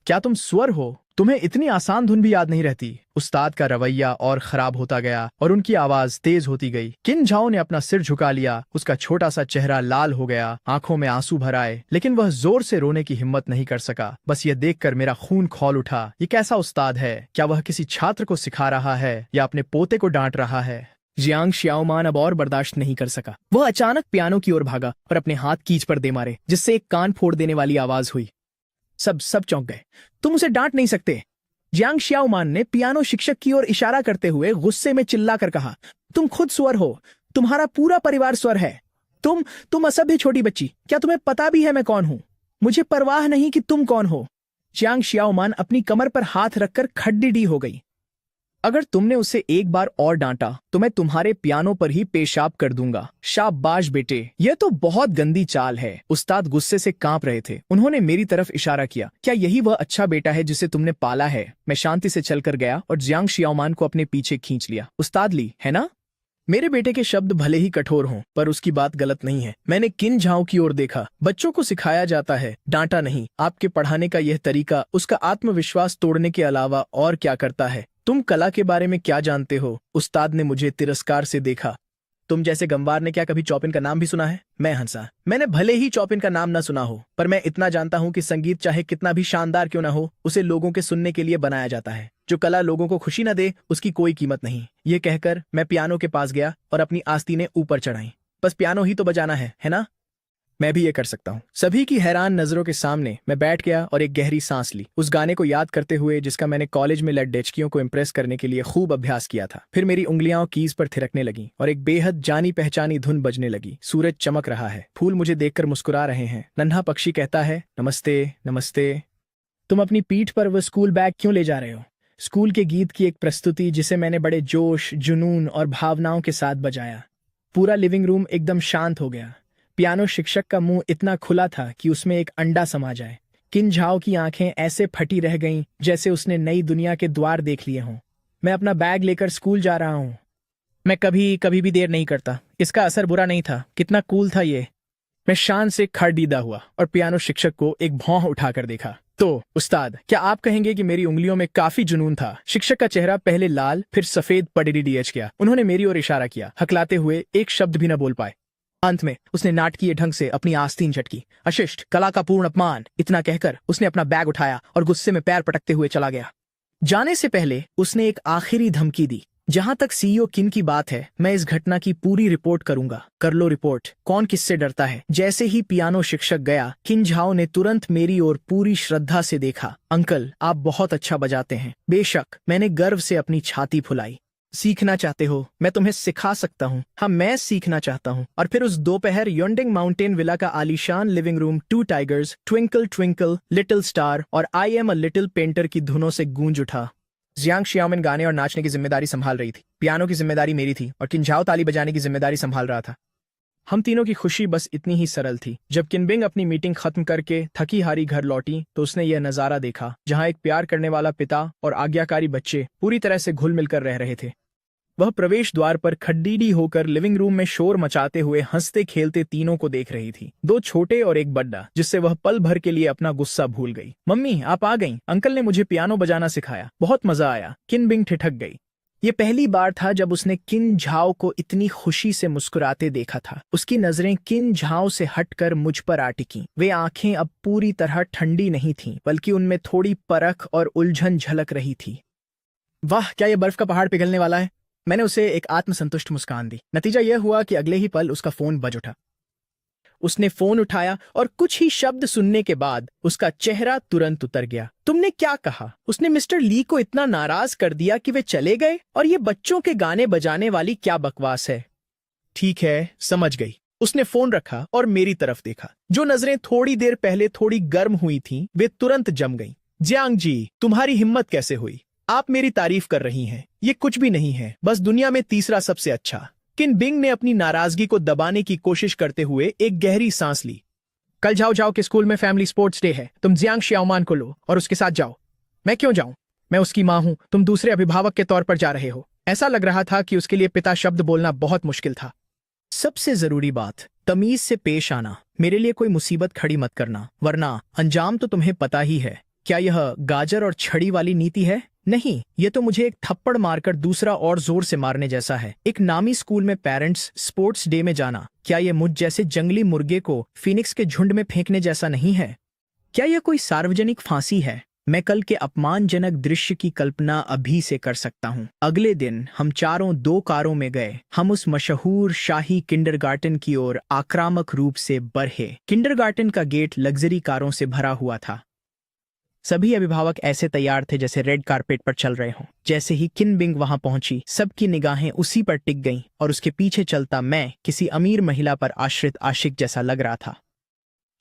क्या तुम स्वर हो? तुम्हें इतनी आसान धुन भी याद नहीं रहती। उस्ताद का रवैया और खराब होता गया और उनकी आवाज तेज होती गई। किन झाओ ने अपना सिर झुका लिया। उसका छोटा सा चेहरा लाल हो गया, आंखों में आंसू भर आए, लेकिन वह जोर से रोने की हिम्मत नहीं कर सका। बस यह देखकर मेरा खून खौल उठा। ये कैसा उस्ताद है? क्या वह किसी छात्र को सिखा रहा है या अपने पोते को डांट रहा है? जियांग शियाओमान अब और बर्दाश्त नहीं कर सका। वह अचानक पियानो की ओर भागा और अपने हाथ कीज पर दे मारे, जिससे एक कान फोड़ देने वाली आवाज हुई। सब चौंक गए। तुम उसे डांट नहीं सकते। जियांग शियाओमान ने पियानो शिक्षक की ओर इशारा करते हुए गुस्से में चिल्लाकर कहा, तुम खुद स्वर हो। तुम्हारा पूरा परिवार स्वर है। तुम असभ्य छोटी बच्ची। क्या तुम्हें पता भी है मैं कौन हूं? मुझे परवाह नहीं कि तुम कौन हो। जियांग शियाओमान अपनी कमर पर हाथ रखकर खड्डिडी हो गई। अगर तुमने उसे एक बार और डांटा तो मैं तुम्हारे पियानो पर ही पेशाब कर दूंगा। शाबाश बेटे, यह तो बहुत गंदी चाल है। उस्ताद गुस्से से कांप रहे थे। उन्होंने मेरी तरफ इशारा किया। क्या यही वह अच्छा बेटा है जिसे तुमने पाला है? मैं शांति से चलकर गया और जियांग शियाओमान को अपने पीछे खींच लिया। उस्ताद ली, है ना? मेरे बेटे के शब्द भले ही कठोर हों, पर उसकी बात गलत नहीं है। मैंने किन झाओ की ओर देखा। बच्चों को सिखाया जाता है, डांटा नहीं। आपके पढ़ाने का यह तरीका उसका आत्मविश्वास तोड़ने के अलावा और क्या करता है? तुम कला के बारे में क्या जानते हो? उस्ताद ने मुझे तिरस्कार से देखा। तुम जैसे गंवार ने क्या कभी चौपिन का नाम भी सुना है? मैं हंसा। मैंने भले ही चौपिन का नाम न सुना हो, पर मैं इतना जानता हूं कि संगीत चाहे कितना भी शानदार क्यों ना हो, उसे लोगों के सुनने के लिए बनाया जाता है। जो कला लोगों को खुशी न दे, उसकी कोई कीमत नहीं। ये कहकर मैं पियानो के पास गया और अपनी आस्तीनें ऊपर चढ़ाई। बस पियानो ही तो बजाना है ना? मैं भी ये कर सकता हूँ। सभी की हैरान नजरों के सामने मैं बैठ गया और एक गहरी सांस ली, उस गाने को याद करते हुए जिसका मैंने कॉलेज में लड़डेचकियों को इम्प्रेस करने के लिए खूब अभ्यास किया था। फिर मेरी उंगलियां कीज पर थिरकने लगी और एक बेहद जानी पहचानी धुन बजने लगी। सूरज चमक रहा है, फूल मुझे देखकर मुस्कुरा रहे हैं, नन्हा पक्षी कहता है नमस्ते नमस्ते। तुम अपनी पीठ पर वह स्कूल बैग क्यों ले जा रहे हो? स्कूल के गीत की एक प्रस्तुति जिसे मैंने बड़े जोश, जुनून और भावनाओं के साथ बजाया। पूरा लिविंग रूम एकदम शांत हो गया। पियानो शिक्षक का मुंह इतना खुला था कि उसमें एक अंडा समा जाए। किन झाओ की आंखें ऐसे फटी रह गईं जैसे उसने नई दुनिया के द्वार देख लिए हों। मैं अपना बैग लेकर स्कूल जा रहा हूँ। मैं कभी कभी भी देर नहीं करता। इसका असर बुरा नहीं था। कितना कूल था ये। मैं शान से खड़ीदा हुआ और पियानो शिक्षक को एक भौं उठाकर देखा। तो उस्ताद, क्या आप कहेंगे कि मेरी उंगलियों में काफी जुनून था? शिक्षक का चेहरा पहले लाल फिर सफेद पड़ीडीएच गया। उन्होंने मेरी ओर इशारा किया, हकलाते हुए एक शब्द भी न बोल पाए। अंत में उसने नाटकीय ढंग से अपनी आस्तीन झटकी। अशिष्ट, कला का पूर्ण अपमान, इतना कहकर उसने अपना बैग उठाया और गुस्से में पैर पटकते हुए चला गया। जाने से पहले उसने एक आखिरी धमकी दी, जहां तक सीईओ किन की बात है, मैं इस घटना की पूरी रिपोर्ट करूंगा। कर लो रिपोर्ट। कौन किससे डरता है? जैसे ही पियानो शिक्षक गया, किन झाओ ने तुरंत मेरी ओर पूरी श्रद्धा से देखा। अंकल, आप बहुत अच्छा बजाते हैं। बेशक, मैंने गर्व से अपनी छाती फुलाई। सीखना चाहते हो? मैं तुम्हें सिखा सकता हूँ। हाँ, मैं सीखना चाहता हूँ। और फिर उस दोपहर योंडिंग माउंटेन विला का आलीशान living room 2 tigers, twinkle twinkle little star और I am a little painter की धुनों से गूंज उठा। जियांग शियाओमिन गाने और नाचने की जिम्मेदारी संभाल रही थी। पियानो की जिम्मेदारी मेरी थी और किनझाओ ताली बजाने की जिम्मेदारी संभाल रहा था। हम तीनों की खुशी बस इतनी ही सरल थी। जब किनबिंग अपनी मीटिंग खत्म करके थकी हारी घर लौटी तो उसने यह नजारा देखा, जहां एक प्यार करने वाला पिता और आज्ञाकारी बच्चे पूरी तरह से घुल मिलकर रह रहे थे। वह प्रवेश द्वार पर खड्डीडी होकर लिविंग रूम में शोर मचाते हुए हंसते खेलते तीनों को देख रही थी। 2 छोटे और एक बड्डा, जिससे वह पल भर के लिए अपना गुस्सा भूल गई। मम्मी, आप आ गईं। अंकल ने मुझे पियानो बजाना सिखाया। बहुत मजा आया। किनबिंग ठिठक गई। ये पहली बार था जब उसने किन झाओ को इतनी खुशी से मुस्कुराते देखा था। उसकी नजरें किन झाओ से हटकर मुझ पर आ टिकीं। वे आंखें अब पूरी तरह ठंडी नहीं थीं, बल्कि उनमें थोड़ी परख और उलझन झलक रही थी। वाह, क्या यह बर्फ का पहाड़ पिघलने वाला है? मैंने उसे एक आत्मसंतुष्ट मुस्कान दी। नतीजा यह हुआ कि अगले ही पल उसका फोन बज उठा। उसने फोन उठाया और कुछ ही शब्द सुनने के बाद उसका चेहरा तुरंत उतर गया। तुमने क्या कहा? उसने मिस्टर ली को इतना नाराज कर दिया कि वे चले गए? और ये बच्चों के गाने बजाने वाली क्या बकवास है? ठीक है, समझ गई। उसने फोन रखा और मेरी तरफ देखा। जो नजरें थोड़ी देर पहले थोड़ी गर्म हुई थीं, वे तुरंत जम गईं। जियांग जी, तुम्हारी हिम्मत कैसे हुई? आप मेरी तारीफ कर रही हैं। ये कुछ भी नहीं है, बस दुनिया में तीसरा सबसे अच्छा। किन बिंग ने अपनी नाराजगी को दबाने की कोशिश करते हुए एक गहरी सांस ली। कल जाओ जाओ के स्कूल में फैमिली स्पोर्ट्स डे है। तुम जियांग शियाओमान को लो और उसके साथ जाओ। मैं क्यों जाऊं? मैं उसकी माँ हूं। तुम दूसरे अभिभावक के तौर पर जा रहे हो। ऐसा लग रहा था कि उसके लिए पिता शब्द बोलना बहुत मुश्किल था। सबसे जरूरी बात, तमीज से पेश आना। मेरे लिए कोई मुसीबत खड़ी मत करना, वरना अंजाम तो तुम्हें पता ही है। क्या यह गाजर और छड़ी वाली नीति है? नहीं, ये तो मुझे एक थप्पड़ मारकर दूसरा और जोर से मारने जैसा है। एक नामी स्कूल में पेरेंट्स स्पोर्ट्स डे में जाना, क्या ये मुझ जैसे जंगली मुर्गे को फीनिक्स के झुंड में फेंकने जैसा नहीं है? क्या यह कोई सार्वजनिक फांसी है? मैं कल के अपमानजनक दृश्य की कल्पना अभी से कर सकता हूँ। अगले दिन हम चारों 2 कारों में गए। हम उस मशहूर शाही किंडरगार्टन की ओर आक्रामक रूप से बढ़े। किंडरगार्टन का गेट लग्जरी कारों से भरा हुआ था। सभी अभिभावक ऐसे तैयार थे जैसे रेड कारपेट पर चल रहे हों। जैसे ही किन बिंग वहां पहुंची, सबकी निगाहें उसी पर टिक गईं और उसके पीछे चलता मैं किसी अमीर महिला पर आश्रित आशिक जैसा लग रहा था।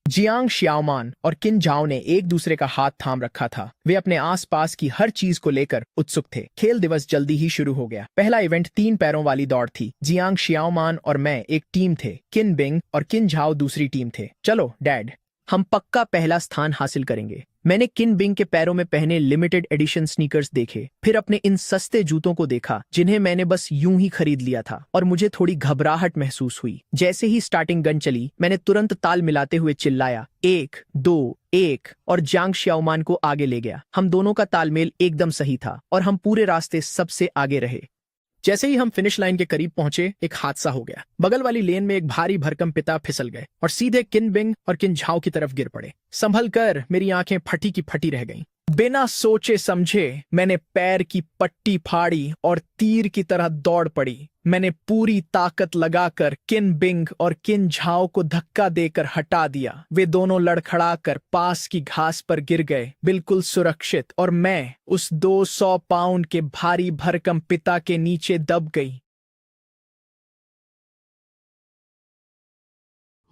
जियांग शियाओमान और किन झाओ ने एक दूसरे का हाथ थाम रखा था। वे अपने आसपास की हर चीज को लेकर उत्सुक थे। खेल दिवस जल्दी ही शुरू हो गया। पहला इवेंट 3 पैरों वाली दौड़ थी। जियांग शियाओमान और मैं एक टीम थे। किन बिंग और किन झाओ दूसरी टीम थे। चलो डैड, हम पक्का पहला स्थान हासिल करेंगे। मैंने किन बिंग के पैरों में पहने लिमिटेड एडिशन स्नीकर्स देखे, फिर अपने इन सस्ते जूतों को देखा जिन्हें मैंने बस यूं ही खरीद लिया था, और मुझे थोड़ी घबराहट महसूस हुई। जैसे ही स्टार्टिंग गन चली, मैंने तुरंत ताल मिलाते हुए चिल्लाया, 1 2 1, और जियांग शियाओमान को आगे ले गया। हम दोनों का तालमेल एकदम सही था और हम पूरे रास्ते सबसे आगे रहे। जैसे ही हम फिनिश लाइन के करीब पहुंचे, एक हादसा हो गया। बगल वाली लेन में एक भारी भरकम पिता फिसल गए और सीधे किन बिंग और किन झाओ की तरफ गिर पड़े। संभल कर मेरी आंखें फटी की फटी रह गईं। बिना सोचे समझे मैंने पैर की पट्टी फाड़ी और तीर की तरह दौड़ पड़ी। मैंने पूरी ताकत लगाकर किन बिंग और किन झाओ को धक्का देकर हटा दिया। वे दोनों लड़खड़ाकर पास की घास पर गिर गए, बिल्कुल सुरक्षित, और मैं उस 200 पाउंड के भारी भरकम पिता के नीचे दब गई।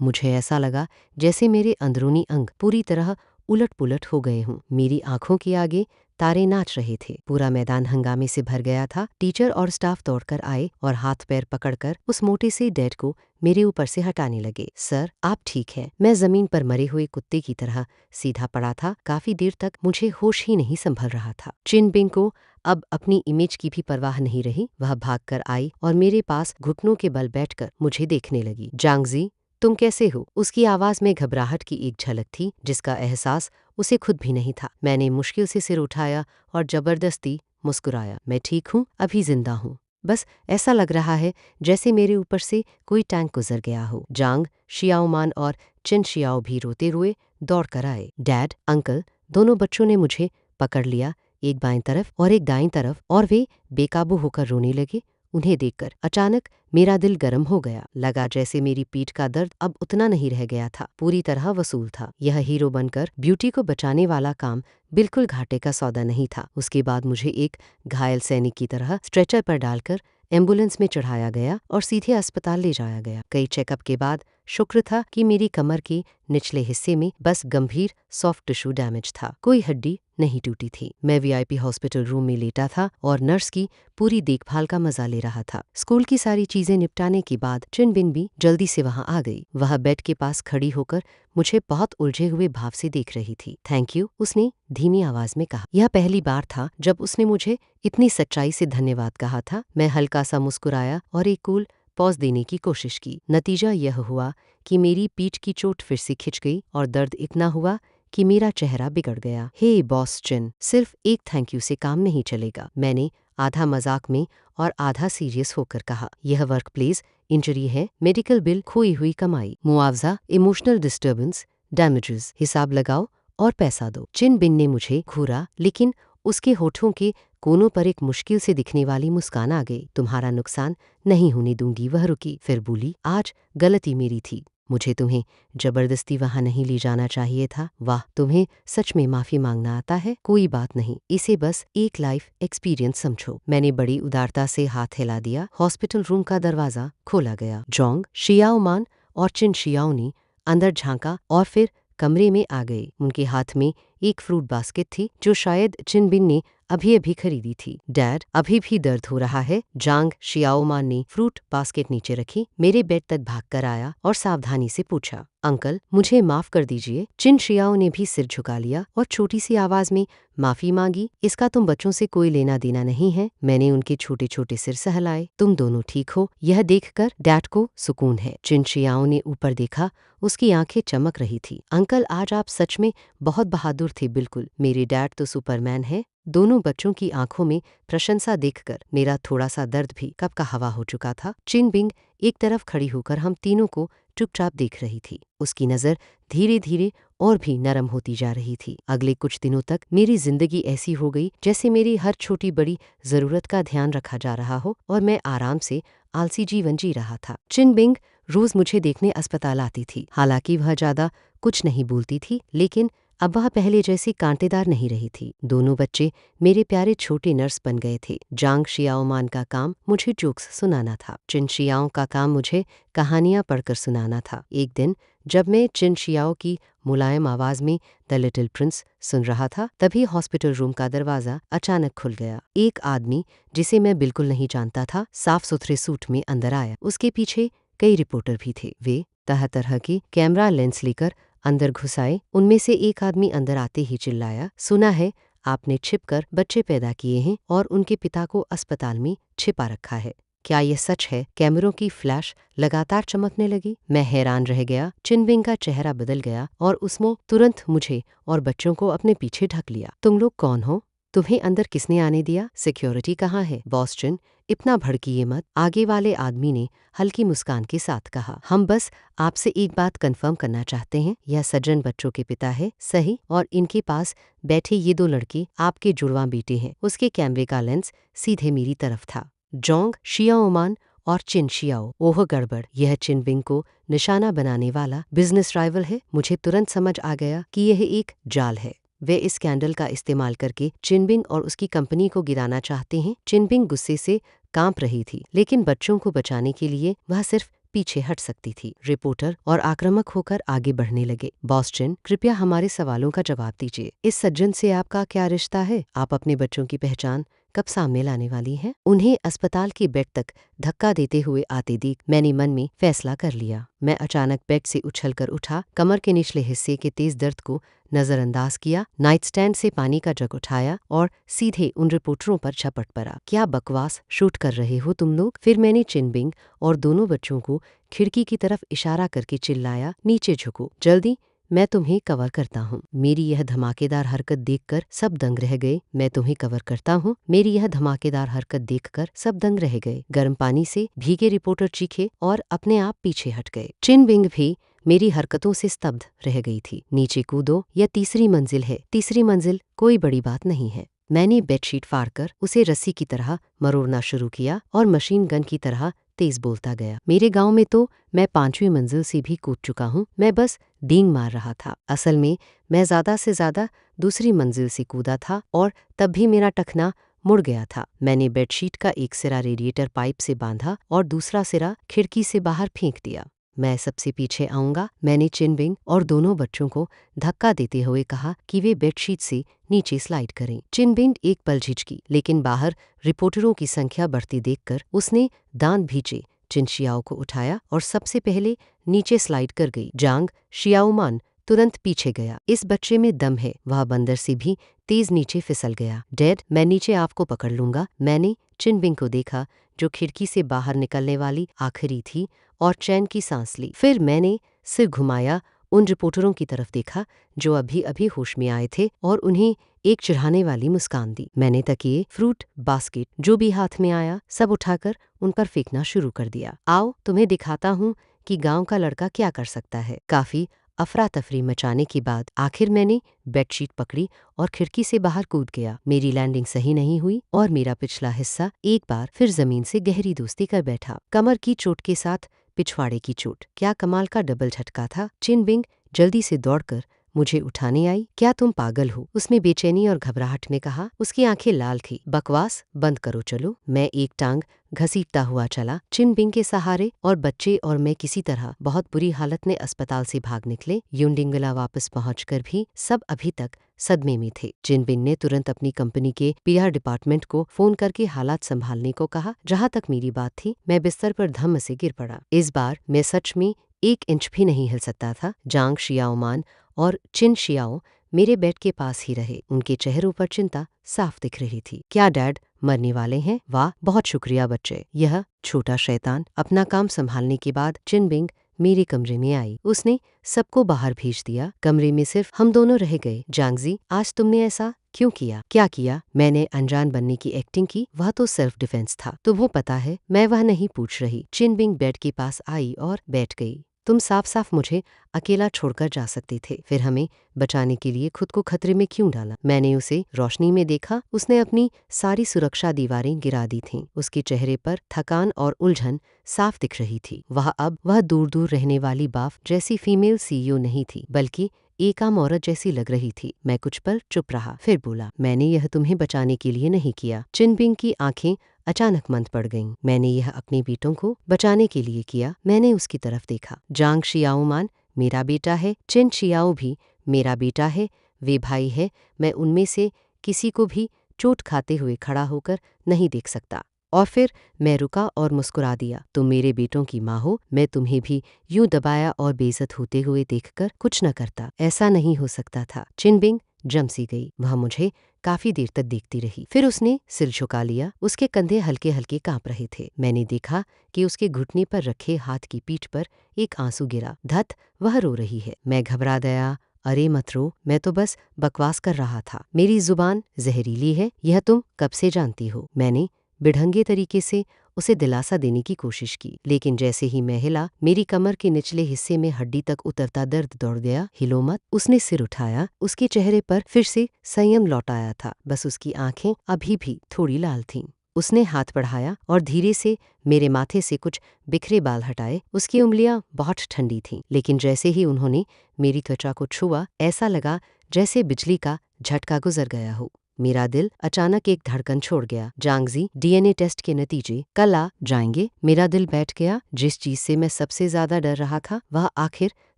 मुझे ऐसा लगा जैसे मेरे अंदरूनी अंग पूरी तरह उलट पुलट हो गए हों। मेरी आंखों के आगे तारे नाच रहे थे। पूरा मैदान हंगामे से भर गया था। टीचर और स्टाफ दौड़कर आए और हाथ पैर पकड़कर उस मोटे से डैड को मेरे ऊपर से हटाने लगे। सर, आप ठीक हैं? मैं जमीन पर मरे हुए कुत्ते की तरह सीधा पड़ा था। काफी देर तक मुझे होश ही नहीं संभल रहा था। चिन बिंग को अब अपनी इमेज की भी परवाह नहीं रही। वह भागकर आई और मेरे पास घुटनों के बल बैठकर मुझे देखने लगी। जांगजी, तुम कैसे हो? उसकी आवाज में घबराहट की एक झलक थी जिसका एहसास उसे खुद भी नहीं था। मैंने मुश्किल से सिर उठाया और जबरदस्ती मुस्कुराया। मैं ठीक हूँ, अभी जिंदा हूँ। बस ऐसा लग रहा है जैसे मेरे ऊपर से कोई टैंक गुजर गया हो। जांग, शियाओमान और चिन शियाओ भी रोते हुए दौड़ कर आए। डैड, अंकल, दोनों बच्चों ने मुझे पकड़ लिया, एक बाईं तरफ और एक दाईं तरफ, और वे बेकाबू होकर रोने लगे। उन्हें देखकर अचानक मेरा दिल गर्म हो गया। लगा जैसे मेरी पीठ का दर्द अब उतना नहीं रह गया था, पूरी तरह वसूल था। यह हीरो बनकर ब्यूटी को बचाने वाला काम बिल्कुल घाटे का सौदा नहीं था। उसके बाद मुझे एक घायल सैनिक की तरह स्ट्रेचर पर डालकर एम्बुलेंस में चढ़ाया गया और सीधे अस्पताल ले जाया गया। कई चेकअप के बाद शुक्र था कि मेरी कमर के निचले हिस्से में बस गंभीर सॉफ्ट टिश्यू डैमेज था, कोई हड्डी नहीं टूटी थी। मैं वीआईपी हॉस्पिटल रूम में लेटा था और नर्स की पूरी देखभाल का मजा ले रहा था। स्कूल की सारी चीजें निपटाने के बाद चिन बिंग भी जल्दी से वहां आ गई। वह बेड के पास खड़ी होकर मुझे बहुत उलझे हुए भाव से देख रही थी। थैंक यू, उसने धीमी आवाज में कहा। यह पहली बार था जब उसने मुझे इतनी सच्चाई से धन्यवाद कहा था। मैं हल्का सा मुस्कुराया और एक कूल पॉज देने की कोशिश की। नतीजा यह हुआ कि मेरी पीठ की चोट फिर से खिंच गई और दर्द इतना हुआ कि मेरा चेहरा बिगड़ गया। हे बॉस चिन, सिर्फ एक थैंक यू से काम नहीं चलेगा, मैंने आधा मजाक में और आधा सीरियस होकर कहा। यह वर्क प्लेस इंजरी है, मेडिकल बिल, खोई हुई कमाई, मुआवजा, इमोशनल डिस्टर्बेंस, डैमेजेस, हिसाब लगाओ और पैसा दो। चिन बिन ने मुझे घूरा, लेकिन उसके होठों के कोनों पर एक मुश्किल से दिखने वाली मुस्कान आ गई। तुम्हारा नुकसान नहीं होने दूंगी, वह रुकी, फिर बोली, आज गलती मेरी थी, मुझे तुम्हें जबरदस्ती वहां नहीं ले जाना चाहिए था। वाह, तुम्हें सच में माफी मांगना आता है। कोई बात नहीं, इसे बस एक लाइफ एक्सपीरियंस समझो। मैंने बड़ी उदारता से हाथ हिला दिया। हॉस्पिटल रूम का दरवाजा खोला गया। जोंग, शियाओमान और चिन शियाओ ने अंदर झांका और फिर कमरे में आ गए। उनके हाथ में एक फ्रूट बास्केट थी जो शायद चिन बिन ने अभी अभी खरीदी थी। डैड, अभी भी दर्द हो रहा है? जांग शियाओमान ने फ्रूट बास्केट नीचे रखी, मेरे बेड तक भागकर आया और सावधानी से पूछा, अंकल, मुझे माफ कर दीजिए। चिन शियाओ ने भी सिर झुका लिया और छोटी सी आवाज में माफी मांगी। इसका तुम बच्चों से कोई लेना देना नहीं है। मैंने उनके छोटे छोटे सिर सहलाए। तुम दोनों ठीक हो, यह देखकर डैड को सुकून है। चिन शियाओ ने ऊपर देखा, उसकी आंखें चमक रही थी। अंकल, आज आप सच में बहुत बहादुर थे। बिल्कुल, मेरे डैड तो सुपरमैन है। दोनों बच्चों की आंखों में प्रशंसा देखकर मेरा थोड़ा सा दर्द भी कब का हवा हो चुका था। चिन बिंग एक तरफ खड़ी होकर हम तीनों को चुपचाप देख रही थी। उसकी नजर धीरे धीरे और भी नरम होती जा रही थी। अगले कुछ दिनों तक मेरी जिंदगी ऐसी हो गई जैसे मेरी हर छोटी बड़ी जरूरत का ध्यान रखा जा रहा हो और मैं आराम से आलसी जीवन जी रहा था। चिन बिंग रोज मुझे देखने अस्पताल आती थी। हालांकि वह ज्यादा कुछ नहीं बोलती थी, लेकिन अब वह पहले जैसी कांटेदार नहीं रही थी। दोनों बच्चे मेरे प्यारे छोटे नर्स बन गए थे। जांग शियाओमान का काम मुझे जोक्स सुनाना था। चिन शियाओ का काम मुझे कहानियां पढ़कर सुनाना था। एक दिन जब मैं चिन शियाओ की मुलायम आवाज में द लिटिल प्रिंस सुन रहा था, तभी हॉस्पिटल रूम का दरवाजा अचानक खुल गया। एक आदमी जिसे मैं बिल्कुल नहीं जानता था, साफ सुथरे सूट में अंदर आया। उसके पीछे कई रिपोर्टर भी थे। वे तरह तरह की कैमरा लेंस लेकर अंदर घुस आए। उनमें से एक आदमी अंदर आते ही चिल्लाया, सुना है आपने छिपकर बच्चे पैदा किए हैं और उनके पिता को अस्पताल में छिपा रखा है। क्या यह सच है? कैमरों की फ्लैश लगातार चमकने लगी। मैं हैरान रह गया। चिन बिंग का चेहरा बदल गया और उसने तुरंत मुझे और बच्चों को अपने पीछे ढक लिया। तुम लोग कौन हो? तुम्हें अंदर किसने आने दिया? सिक्योरिटी कहाँ है? बॉस चिन, इतना भड़किए मत, आगे वाले आदमी ने हल्की मुस्कान के साथ कहा। हम बस आपसे एक बात कंफर्म करना चाहते हैं। यह सज्जन बच्चों के पिता है, सही? और इनके पास बैठे ये दो लड़के आपके जुड़वां बेटे हैं। उसके कैमरे का लेंस सीधे मेरी तरफ था। जोंग शियाओमान और चिन शियाओ। ओह गड़बड़, यह चिन बिंग को निशाना बनाने वाला बिजनेस राइवल है। मुझे तुरंत समझ आ गया कि यह एक जाल है। वे इस स्कैंडल का इस्तेमाल करके चिन बिंग और उसकी कंपनी को गिराना चाहते हैं। चिन बिंग गुस्से से कांप रही थी, लेकिन बच्चों को बचाने के लिए वह सिर्फ पीछे हट सकती थी। रिपोर्टर और आक्रामक होकर आगे बढ़ने लगे। बॉस चिन, कृपया हमारे सवालों का जवाब दीजिए। इस सज्जन से आपका क्या रिश्ता है? आप अपने बच्चों की पहचान कब सामने लाने वाली हैं? उन्हें अस्पताल के बेड तक धक्का देते हुए आते देख मैंने मन में फैसला कर लिया। मैं अचानक बेड से उछलकर उठा, कमर के निचले हिस्से के तेज दर्द को नजरअंदाज किया, नाइट स्टैंड से पानी का जग उठाया और सीधे उन रिपोर्टरों पर झपट पड़ा। क्या बकवास शूट कर रहे हो तुम लोग? फिर मैंने चिनबिंग और दोनों बच्चों को खिड़की की तरफ इशारा करके चिल्लाया, नीचे झुको, जल्दी, मैं तुम्हें कवर करता हूँ। मेरी यह धमाकेदार हरकत देखकर सब दंग रह गए। मैं तुम्हें कवर करता हूँ। मेरी यह धमाकेदार हरकत देखकर सब दंग रह गए। गर्म पानी से भीगे रिपोर्टर चीखे और अपने आप पीछे हट गए। चिनबिंग भी मेरी हरकतों से स्तब्ध रह गई थी। नीचे कूदो, यह तीसरी मंजिल है। तीसरी मंजिल कोई बड़ी बात नहीं है। मैंने बेडशीट फाड़कर उसे रस्सी की तरह मरोड़ना शुरू किया और मशीन गन की तरह तेज बोलता गया। मेरे गांव में तो मैं 5वीं मंजिल से भी कूद चुका हूँ। मैं बस डींग मार रहा था। असल में मैं ज्यादा से ज्यादा दूसरी मंजिल से कूदा था और तब भी मेरा टखना मुड़ गया था। मैंने बेडशीट का एक सिरा रेडिएटर पाइप से बांधा और दूसरा सिरा खिड़की से बाहर फेंक दिया। मैं सबसे पीछे आऊंगा, मैंने चिनबिंग और दोनों बच्चों को धक्का देते हुए कहा कि वे बेडशीट से नीचे स्लाइड करें। चिनबिंग एक पल झिझकी, लेकिन बाहर रिपोर्टरों की संख्या बढ़ती देखकर उसने दांत भींचे, चिन शियाओ को उठाया और सबसे पहले नीचे स्लाइड कर गई। जांग शियाओमान तुरंत पीछे गया। इस बच्चे में दम है, वह बंदर से भी तेज नीचे फिसल गया। डैड, मैं नीचे आपको पकड़ लूंगा। मैंने चिनबिंग को देखा जो खिड़की से बाहर निकलने वाली आखिरी थी और चैन की सांस ली। फिर मैंने सिर घुमाया, उन रिपोर्टरों की तरफ देखा जो अभी अभी होश में आए थे और उन्हें एक चिढ़ाने वाली मुस्कान दी। मैंने तकिए, फ्रूट बास्केट जो भी हाथ में आया सब उठाकर उन पर फेंकना शुरू कर दिया। आओ तुम्हें दिखाता हूँ कि गांव का लड़का क्या कर सकता है। काफी अफरा तफरी मचाने के बाद आखिर मैंने बेडशीट पकड़ी और खिड़की से बाहर कूद गया। मेरी लैंडिंग सही नहीं हुई और मेरा पिछला हिस्सा एक बार फिर जमीन से गहरी दोस्ती कर बैठा। कमर की चोट के साथ पिछवाड़े की चोट। क्या कमाल का डबल झटका था। चिनबिंग जल्दी से दौड़कर मुझे उठाने आई। क्या तुम पागल हो? उसने बेचैनी और घबराहट में कहा। उसकी आंखें लाल थी। बकवास बंद करो, चलो। मैं एक टांग घसीटता हुआ चला। चिनबिंग के सहारे और बच्चे और मैं किसी तरह बहुत बुरी हालत में अस्पताल से भाग निकले। युंडिंगला वापस पहुंचकर भी सब अभी तक सदमे में थे। चिनबिंग ने तुरंत अपनी कंपनी के पीआर डिपार्टमेंट को फोन करके हालात संभालने को कहा। जहां तक मेरी बात थी, मैं बिस्तर पर धम्म से गिर पड़ा। इस बार मैं सच में 1 इंच भी नहीं हिल सकता था। जांग शियाओमान और चिन शियाओ मेरे बेड के पास ही रहे। उनके चेहरों पर चिंता साफ दिख रही थी। क्या डैड मरने वाले हैं? वाह, बहुत शुक्रिया बच्चे। यह छोटा शैतान अपना काम संभालने के बाद चिनबिंग मेरे कमरे में आई। उसने सबको बाहर भेज दिया। कमरे में सिर्फ हम दोनों रह गए। जांगजी, आज तुमने ऐसा क्यों किया? क्या किया? मैंने अनजान बनने की एक्टिंग की। वह तो सेल्फ डिफेंस था। तुम्हें पता है मैं वह नहीं पूछ रही। चिनबिंग बेड के पास आई और बैठ गई। तुम साफ साफ मुझे अकेला छोड़कर जा सकते थे। फिर हमें बचाने के लिए खुद को खतरे में क्यों डाला? मैंने उसे रोशनी में देखा। उसने अपनी सारी सुरक्षा दीवारें गिरा दी थीं। उसके चेहरे पर थकान और उलझन साफ दिख रही थी। वह दूर दूर रहने वाली बाफ जैसी फीमेल सीईओ नहीं थी, बल्कि एक आम औरत जैसी लग रही थी। मैं कुछ पल चुप रहा, फिर बोला, मैंने यह तुम्हें बचाने के लिए नहीं किया। चिनबिंग की आंखें अचानक मंद पड़ गईं। मैंने यह अपने बेटों को बचाने के लिए किया। मैंने उसकी तरफ देखा। जांग शियाओमान मेरा बेटा है। चिन शियाओ भी मेरा बेटा है। वे भाई है। मैं उनमें से किसी को भी चोट खाते हुए खड़ा होकर नहीं देख सकता। और फिर मैं रुका और मुस्कुरा दिया। तुम मेरे बेटों की माँ हो। मैं तुम्हें भी यूं दबाया और बेइज्जत होते हुए देखकर कुछ न करता। ऐसा नहीं हो सकता था। चिनबिंग जम सी गई। वह मुझे काफी देर तक देखती रही। फिर उसने सिर झुका लिया। उसके कंधे हल्के हल्के कांप रहे थे। मैंने देखा कि उसके घुटने पर रखे हाथ की पीठ पर एक आंसू गिरा। धत, वह रो रही है। मैं घबरा गया। अरे मत रो, मैं तो बस बकवास कर रहा था। मेरी जुबान जहरीली है, यह तुम कब से जानती हो? मैंने बिढ़ंगे तरीके से उसे दिलासा देने की कोशिश की, लेकिन जैसे ही मैं हिला, मेरी कमर के निचले हिस्से में हड्डी तक उतरता दर्द दौड़ गया। हिलो मत। उसने सिर उठाया। उसके चेहरे पर फिर से संयम लौट आया था, बस उसकी आंखें अभी भी थोड़ी लाल थीं। उसने हाथ बढ़ाया और धीरे से मेरे माथे से कुछ बिखरे बाल हटाए। उसकी उंगलियां बहुत ठंडी थीं, लेकिन जैसे ही उन्होंने मेरी त्वचा को छुआ, ऐसा लगा जैसे बिजली का झटका गुजर गया हो। मेरा दिल अचानक एक धड़कन छोड़ गया। जांगजी, डीएनए टेस्ट के नतीजे कल आ जाएंगे। मेरा दिल बैठ गया। जिस चीज से मैं सबसे ज्यादा डर रहा था वह आखिर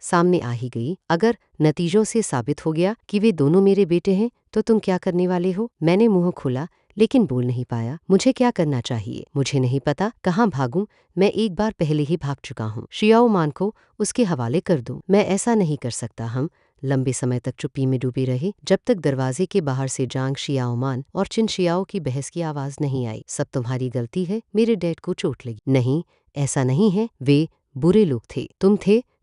सामने आ ही गई। अगर नतीजों से साबित हो गया कि वे दोनों मेरे बेटे हैं तो तुम क्या करने वाले हो? मैंने मुंह खोला लेकिन बोल नहीं पाया। मुझे क्या करना चाहिए? मुझे नहीं पता। कहाँ भागूं? मैं एक बार पहले ही भाग चुका हूँ। शियाओ मान को उसके हवाले कर दूं। मैं ऐसा नहीं कर सकता। हम लंबे समय तक चुप्पी में डूबे रहे जब तक दरवाजे के बाहर से जांग शियाओमान और चिन शियाओ की बहस की आवाज नहीं आई। सब तुम्हारी गलती है। मेरे डैड को चोट लगी। नहीं, ऐसा नहीं है। वे बुरे लोग थे।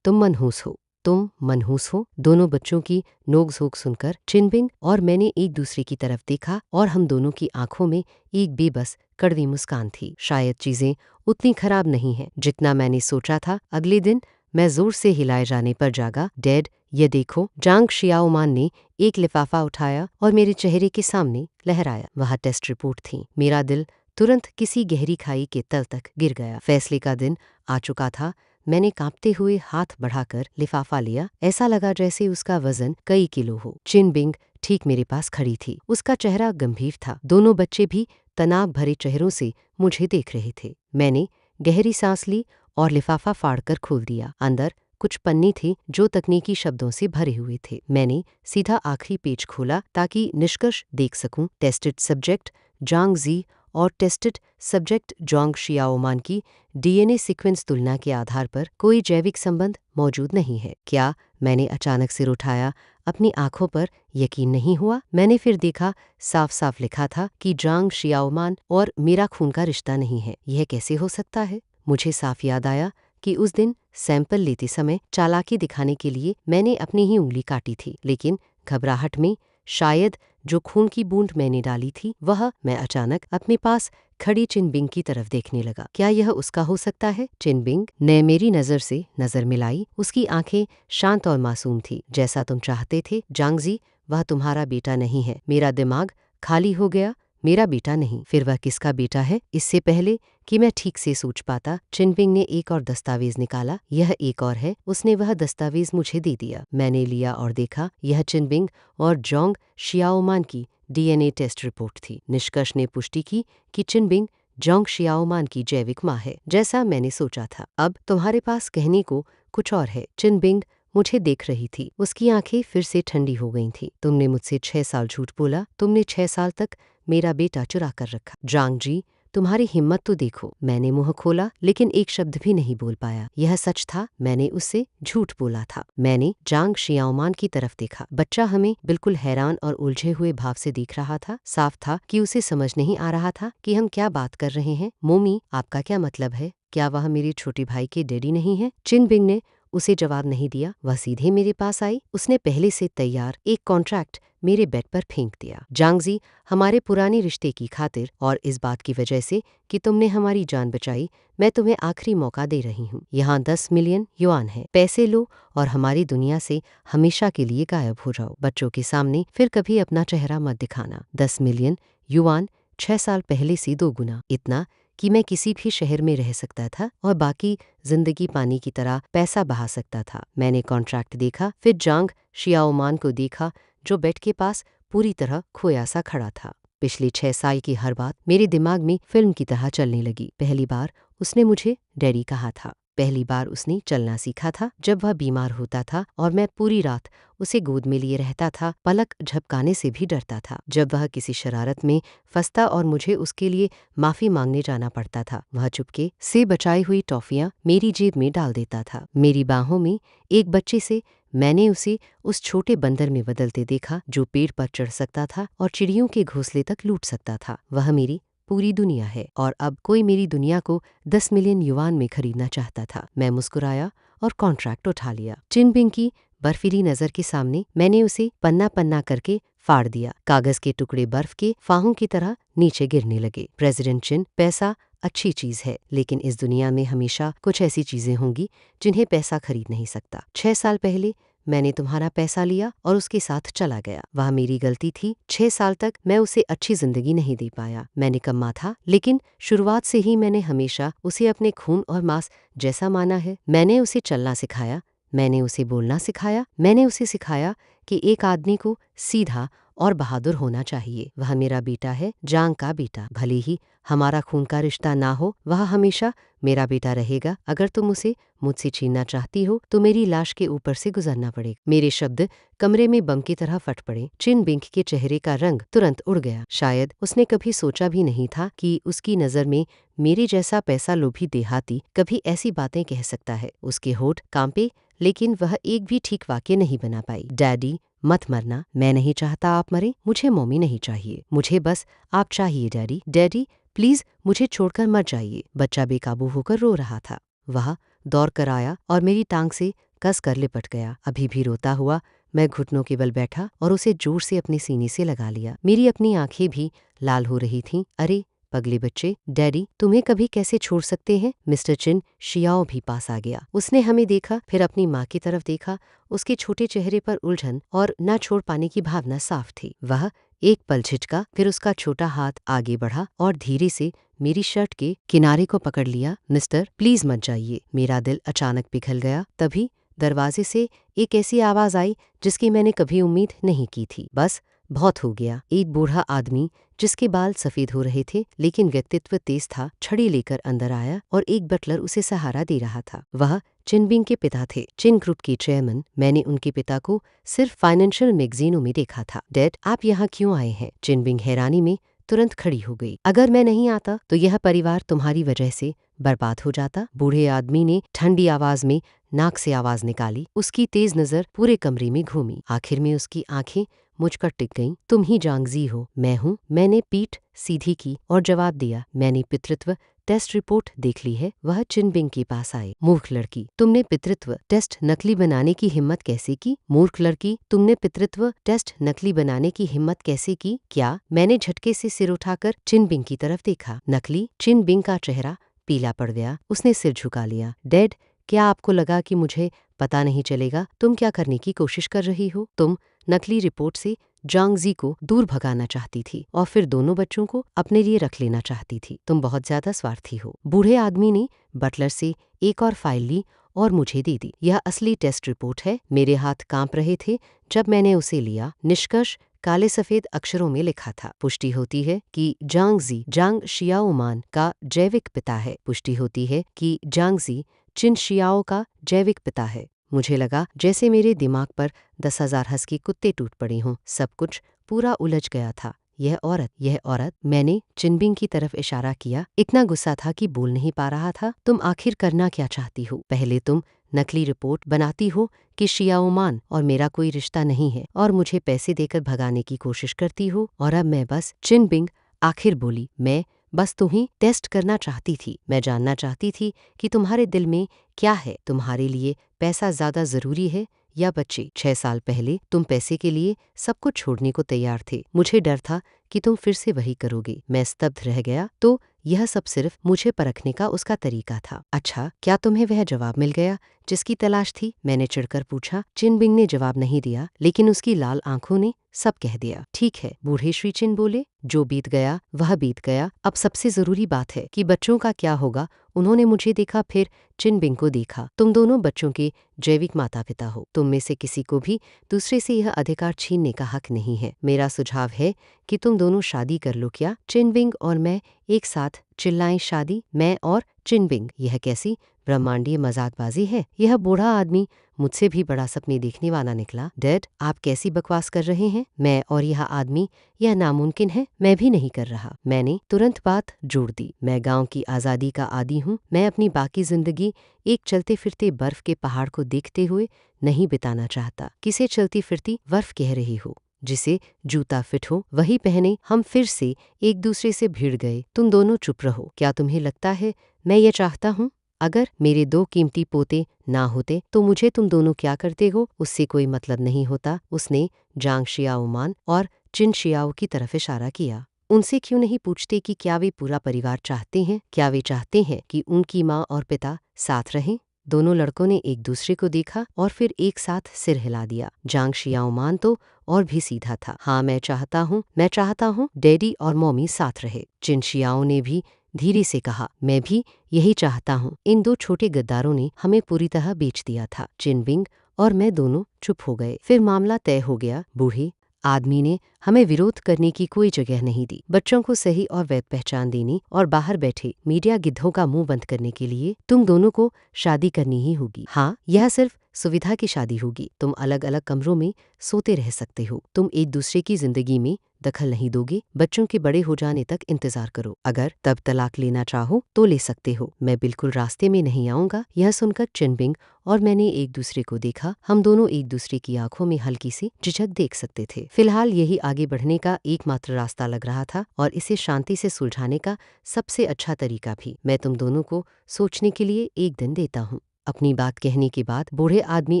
तुम मनहूस हो। तुम मनहूस हो। दोनों बच्चों की नोक-झोंक सुनकर चिनबिंग और मैंने एक दूसरे की तरफ देखा और हम दोनों की आंखों में एक बेबस कड़वी मुस्कान थी। शायद चीजें उतनी खराब नहीं हैं जितना मैंने सोचा था। अगले दिन मैं जोर से हिलाए जाने पर जागा। डैड, ये देखो। जांग शियाओमान ने एक लिफाफा उठाया और मेरे चेहरे के सामने लहराया। वह टेस्ट रिपोर्ट थी। मेरा दिल तुरंत किसी गहरी खाई के तल तक गिर गया। फैसले का दिन आ चुका था। मैंने कांपते हुए हाथ बढ़ाकर लिफाफा लिया। ऐसा लगा जैसे उसका वजन कई किलो हो। चिनबिंग ठीक मेरे पास खड़ी थी। उसका चेहरा गंभीर था। दोनों बच्चे भी तनाव भरे चेहरों से मुझे देख रहे थे। मैंने गहरी सांस ली और लिफाफा फाड़कर खोल दिया। अंदर कुछ पन्ने थे जो तकनीकी शब्दों से भरे हुए थे। मैंने सीधा आखिरी पेज खोला ताकि निष्कर्ष देख सकूं। टेस्टेड सब्जेक्ट जांग जी और टेस्टेड सब्जेक्ट जोंग शियाओमान की डीएनए सीक्वेंस तुलना के आधार पर कोई जैविक संबंध मौजूद नहीं है। क्या? मैंने अचानक सिर उठाया। अपनी आंखों पर यकीन नहीं हुआ। मैंने फिर देखा, साफ साफ लिखा था कि जांग शियाओमान और मेरा खून का रिश्ता नहीं है। यह कैसे हो सकता है? मुझे साफ याद आया कि उस दिन सैंपल लेते समय चालाकी दिखाने के लिए मैंने अपनी ही उंगली काटी थी, लेकिन घबराहट में शायद जो खून की बूंद मैंने डाली थी वह मैं अचानक अपने पास खड़ी चिनबिंग की तरफ देखने लगा। क्या यह उसका हो सकता है? चिनबिंग ने मेरी नजर से नजर मिलाई। उसकी आंखें शांत और मासूम थी। जैसा तुम चाहते थे जांगजी, वह तुम्हारा बेटा नहीं है। मेरा दिमाग खाली हो गया। मेरा बेटा नहीं? फिर वह किसका बेटा है? इससे पहले कि मैं ठीक से सोच पाता, चिनबिंग ने एक और दस्तावेज निकाला। यह एक और है। उसने वह दस्तावेज मुझे दे दिया। मैंने लिया और देखा, यह चिनबिंग और जोंग शियाओमान की डीएनए टेस्ट रिपोर्ट थी। निष्कर्ष ने पुष्टि की कि चिनबिंग जोंग शियाओमान की जैविक माँ है, जैसा मैंने सोचा था। अब तुम्हारे पास कहने को कुछ और है। चिनबिंग मुझे देख रही थी। उसकी आंखें फिर से ठंडी हो गई थीं। तुमने मुझसे 6 साल झूठ बोला। तुमने 6 साल तक मेरा बेटा चुरा कर रखा। जांग जी, तुम्हारी हिम्मत तो देखो। मैंने मुंह खोला लेकिन एक शब्द भी नहीं बोल पाया। यह सच था। मैंने उससे झूठ बोला था। मैंने जांग शियाओमान की तरफ देखा। बच्चा हमें बिल्कुल हैरान और उलझे हुए भाव से देख रहा था। साफ था कि उसे समझ नहीं आ रहा था कि हम क्या बात कर रहे हैं। मोमी, आपका क्या मतलब है? क्या वह मेरे छोटे भाई के डैडी नहीं है? चिनबिंग ने उसे जवाब नहीं दिया। वह सीधे मेरे पास आई। उसने पहले से तैयार एक कॉन्ट्रैक्ट मेरे बेड पर फेंक दिया। जांगजी, हमारे पुराने रिश्ते की खातिर और इस बात की वजह से कि तुमने हमारी जान बचाई, मैं तुम्हें आखिरी मौका दे रही हूँ। यहाँ 10 मिलियन युआन है। पैसे लो और हमारी दुनिया से हमेशा के लिए गायब हो जाओ। बच्चों के सामने फिर कभी अपना चेहरा मत दिखाना। 10 मिलियन युआन 6 साल पहले से 2 गुना। इतना कि मैं किसी भी शहर में रह सकता था और बाकी जिंदगी पानी की तरह पैसा बहा सकता था। मैंने कॉन्ट्रैक्ट देखा, फिर जांग शियाओमान को देखा जो बेड के पास पूरी तरह खोया सा खड़ा था। पिछले 6 साल की हर बात मेरे दिमाग में फिल्म की तरह चलने लगी। पहली बार उसने मुझे डैडी कहा था। पहली बार उसने चलना सीखा था जब वह बीमार होता था और मैं पूरी रात उसे गोद में लिए रहता था। पलक झपकाने से भी डरता था। जब वह किसी शरारत में फंसता और मुझे उसके लिए माफी मांगने जाना पड़ता था, वह चुपके से बचाई हुई टॉफियां मेरी जेब में डाल देता था। मेरी बाहों में एक बच्चे से मैंने उसे उस छोटे बंदर में बदलते देखा जो पेड़ पर चढ़ सकता था और चिड़ियों के घोंसले तक लूट सकता था। वह मेरी पूरी दुनिया है और अब कोई मेरी दुनिया को 10 मिलियन युआन में खरीदना चाहता था। मैं मुस्कुराया और कॉन्ट्रैक्ट उठा लिया। चिनबिंग की बर्फीली नजर के सामने मैंने उसे पन्ना पन्ना करके फाड़ दिया। कागज के टुकड़े बर्फ के फाहों की तरह नीचे गिरने लगे। प्रेसिडेंट चिन, पैसा अच्छी चीज है, लेकिन इस दुनिया में हमेशा कुछ ऐसी चीजें होंगी जिन्हें पैसा खरीद नहीं सकता। 6 साल पहले मैंने तुम्हारा पैसा लिया और उसके साथ चला गया। वह मेरी गलती थी। 6 साल तक मैं उसे अच्छी जिंदगी नहीं दे पाया। मैं निकम्मा था, लेकिन शुरुआत से ही मैंने हमेशा उसे अपने खून और मांस जैसा माना है। मैंने उसे चलना सिखाया, मैंने उसे बोलना सिखाया, मैंने उसे सिखाया कि एक आदमी को सीधा और बहादुर होना चाहिए। वह मेरा बेटा है, जांग का बेटा। भले ही हमारा खून का रिश्ता ना हो, वह हमेशा मेरा बेटा रहेगा। अगर तुम उसे मुझसे छीनना चाहती हो तो मेरी लाश के ऊपर से गुजरना पड़ेगा। मेरे शब्द कमरे में बम की तरह फट पड़े। चिन बिंग के चेहरे का रंग तुरंत उड़ गया। शायद उसने कभी सोचा भी नहीं था कि उसकी नजर में मेरे जैसा पैसा लोभी देहाती कभी ऐसी बातें कह सकता है। उसके होठ कांपे, लेकिन वह एक भी ठीक वाक्य नहीं बना पाई। डैडी, मत मरना। मैं नहीं चाहता आप मरे। मुझे मम्मी नहीं चाहिए, मुझे बस आप चाहिए डैडी। डैडी प्लीज मुझे छोड़कर मत जाइए। बच्चा बेकाबू होकर रो रहा था। वह दौड़ कर आया और मेरी टांग से कस कर लिपट गया। अभी भी रोता हुआ मैं घुटनों के बल बैठा और उसे जोर से अपने सीने से लगा लिया। मेरी अपनी आंखें भी लाल हो रही थीं। अरे पगले बच्चे, डैडी तुम्हें कभी कैसे छोड़ सकते हैं। मिस्टर चिन शियाओ भी पास आ गया। उसने हमें देखा, फिर अपनी माँ की तरफ देखा। उसके छोटे चेहरे पर उलझन और न छोड़ पाने की भावना साफ थी। वह एक पल झिझका, फिर उसका छोटा हाथ आगे बढ़ा और धीरे से मेरी शर्ट के किनारे को पकड़ लिया। मिस्टर प्लीज मत जाइए। मेरा दिल अचानक पिघल गया। तभी दरवाजे से एक ऐसी आवाज आई जिसकी मैंने कभी उम्मीद नहीं की थी। बस बहुत हो गया। एक बूढ़ा आदमी जिसके बाल सफेद हो रहे थे लेकिन व्यक्तित्व तेज था, छड़ी लेकर अंदर आया और एक बटलर उसे सहारा दे रहा था। वह चिन बिंग के पिता थे, चिन ग्रुप के चेयरमैन। मैंने उनके पिता को सिर्फ फाइनेंशियल मैगजीनों में देखा था। डैड आप यहाँ क्यों आए हैं। चिन बिंग हैरानी में तुरंत खड़ी हो गई। अगर मैं नहीं आता तो यह परिवार तुम्हारी वजह से बर्बाद हो जाता। बूढ़े आदमी ने ठंडी आवाज में नाक से आवाज निकाली। उसकी तेज नजर पूरे कमरे में घूमी। आखिर में उसकी आंखें मुझ पर टिक गईं। तुम ही जांगजी हो। मैं हूँ। मैंने पीठ सीधी की और जवाब दिया, मैंने पितृत्व टेस्ट रिपोर्ट देख ली है। वह चिन बिंग के पास आए। मूर्ख लड़की, तुमने पितृत्व टेस्ट नकली बनाने की हिम्मत कैसे की। मूर्ख लड़की, तुमने पितृत्व टेस्ट नकली बनाने की हिम्मत कैसे की। क्या। मैंने झटके से सिर उठाकर चिन बिंग की तरफ देखा। नकली। चिन बिंग का चेहरा पीला पड़ गया। उसने सिर झुका लिया। डैड क्या आपको लगा कि मुझे पता नहीं चलेगा। तुम क्या करने की कोशिश कर रही हो। तुम नकली रिपोर्ट से जांगजी को दूर भगाना चाहती थी और फिर दोनों बच्चों को अपने लिए रख लेना चाहती थी। तुम बहुत ज्यादा स्वार्थी हो। बूढ़े आदमी ने बटलर से एक और फाइल ली और मुझे दे दी। यह असली टेस्ट रिपोर्ट है। मेरे हाथ कांप रहे थे जब मैंने उसे लिया। निष्कर्ष काले सफेद अक्षरों में लिखा था। पुष्टि होती है कि जांगजी जांग शियाओमान का जैविक पिता है। पुष्टि होती है कि जांगजी चिन शियाओ का जैविक पिता है। मुझे लगा जैसे मेरे दिमाग पर 10,000 हंसके कुत्ते टूट पड़े हों। सब कुछ पूरा उलझ गया था। यह औरत। मैंने चिनबिंग की तरफ इशारा किया। इतना गुस्सा था कि बोल नहीं पा रहा था। तुम आखिर करना क्या चाहती हो। पहले तुम नकली रिपोर्ट बनाती हो कि शियाओमान और मेरा कोई रिश्ता नहीं है और मुझे पैसे देकर भगाने की कोशिश करती हो, और अब मैं बस। चिनबिंग आखिर बोली, मैं बस तुम्हें टेस्ट करना चाहती थी। मैं जानना चाहती थी कि तुम्हारे दिल में क्या है। तुम्हारे लिए पैसा ज्यादा जरूरी है या बच्चे। 6 साल पहले तुम पैसे के लिए सब कुछ छोड़ने को तैयार थे। मुझे डर था कि तुम फिर से वही करोगे। मैं स्तब्ध रह गया। तो यह सब सिर्फ मुझे परखने का उसका तरीका था। अच्छा, क्या तुम्हें वह जवाब मिल गया जिसकी तलाश थी। मैंने चिढ़कर पूछा। चिनबिंग ने जवाब नहीं दिया, लेकिन उसकी लाल आंखों ने सब कह दिया। ठीक है, बूढ़े श्री चिन बोले, जो बीत गया वह बीत गया। अब सबसे जरूरी बात है कि बच्चों का क्या होगा। उन्होंने मुझे देखा, फिर चिनबिंग को देखा। तुम दोनों बच्चों के जैविक माता पिता हो। तुम में से किसी को भी दूसरे से यह अधिकार छीनने का हक नहीं है। मेरा सुझाव है कि तुम दोनों शादी कर लो। क्या। चिनबिंग और मैं एक साथ चिल्लाएं, शादी। मैं और चिनबिंग। यह कैसी ब्रह्मांडीय मजाकबाजी है। यह बूढ़ा आदमी मुझसे भी बड़ा सपने देखने वाला निकला। डैड, आप कैसी बकवास कर रहे हैं। मैं और यह आदमी, यह नामुमकिन है। मैं भी नहीं कर रहा। मैंने तुरंत बात जोड़ दी। मैं गांव की आज़ादी का आदी हूँ। मैं अपनी बाकी जिंदगी एक चलते फिरते बर्फ के पहाड़ को देखते हुए नहीं बिताना चाहता। किसे चलती फिरती बर्फ कह रही हो। जिसे जूता फिट हो वही पहने। हम फिर से एक दूसरे से भिड़ गए। तुम दोनों चुप रहो। क्या तुम्हें लगता है मैं ये चाहता हूँ। अगर मेरे 2 कीमती पोते ना होते तो मुझे तुम दोनों क्या करते हो उससे कोई मतलब नहीं होता। उसने जांग शियाओमान और चिन शियाओ की तरफ इशारा किया। उनसे क्यों नहीं पूछते कि क्या वे पूरा परिवार चाहते हैं। क्या वे चाहते हैं कि उनकी माँ और पिता साथ रहें। दोनों लड़कों ने एक दूसरे को देखा और फिर एक साथ सिर हिला दिया। जांग शियाओमान तो और भी सीधा था। हाँ, मैं चाहता हूँ डैडी और मम्मी साथ रहे। चिन शियाओ ने भी धीरे से कहा, मैं भी यही चाहता हूँ। इन 2 छोटे गद्दारों ने हमें पूरी तरह बेच दिया था। चिनबिंग और मैं दोनों चुप हो गए। फिर मामला तय हो गया। बूढ़े आदमी ने हमें विरोध करने की कोई जगह नहीं दी। बच्चों को सही और वैध पहचान देने और बाहर बैठे मीडिया गिद्धों का मुंह बंद करने के लिए तुम दोनों को शादी करनी ही होगी। हाँ, यह सिर्फ सुविधा की शादी होगी। तुम अलग अलग कमरों में सोते रह सकते हो। तुम एक दूसरे की जिंदगी में दखल नहीं दोगे। बच्चों के बड़े हो जाने तक इंतजार करो। अगर तब तलाक लेना चाहो तो ले सकते हो। मैं बिल्कुल रास्ते में नहीं आऊंगा। यह सुनकर चिनबिंग और मैंने एक दूसरे को देखा। हम दोनों एक दूसरे की आंखों में हल्की सी झिझक देख सकते थे। फिलहाल यही आगे बढ़ने का एकमात्र रास्ता लग रहा था और इसे शांति से सुलझाने का सबसे अच्छा तरीका भी। मैं तुम दोनों को सोचने के लिए एक दिन देता हूँ। अपनी बात कहने के बाद बूढ़े आदमी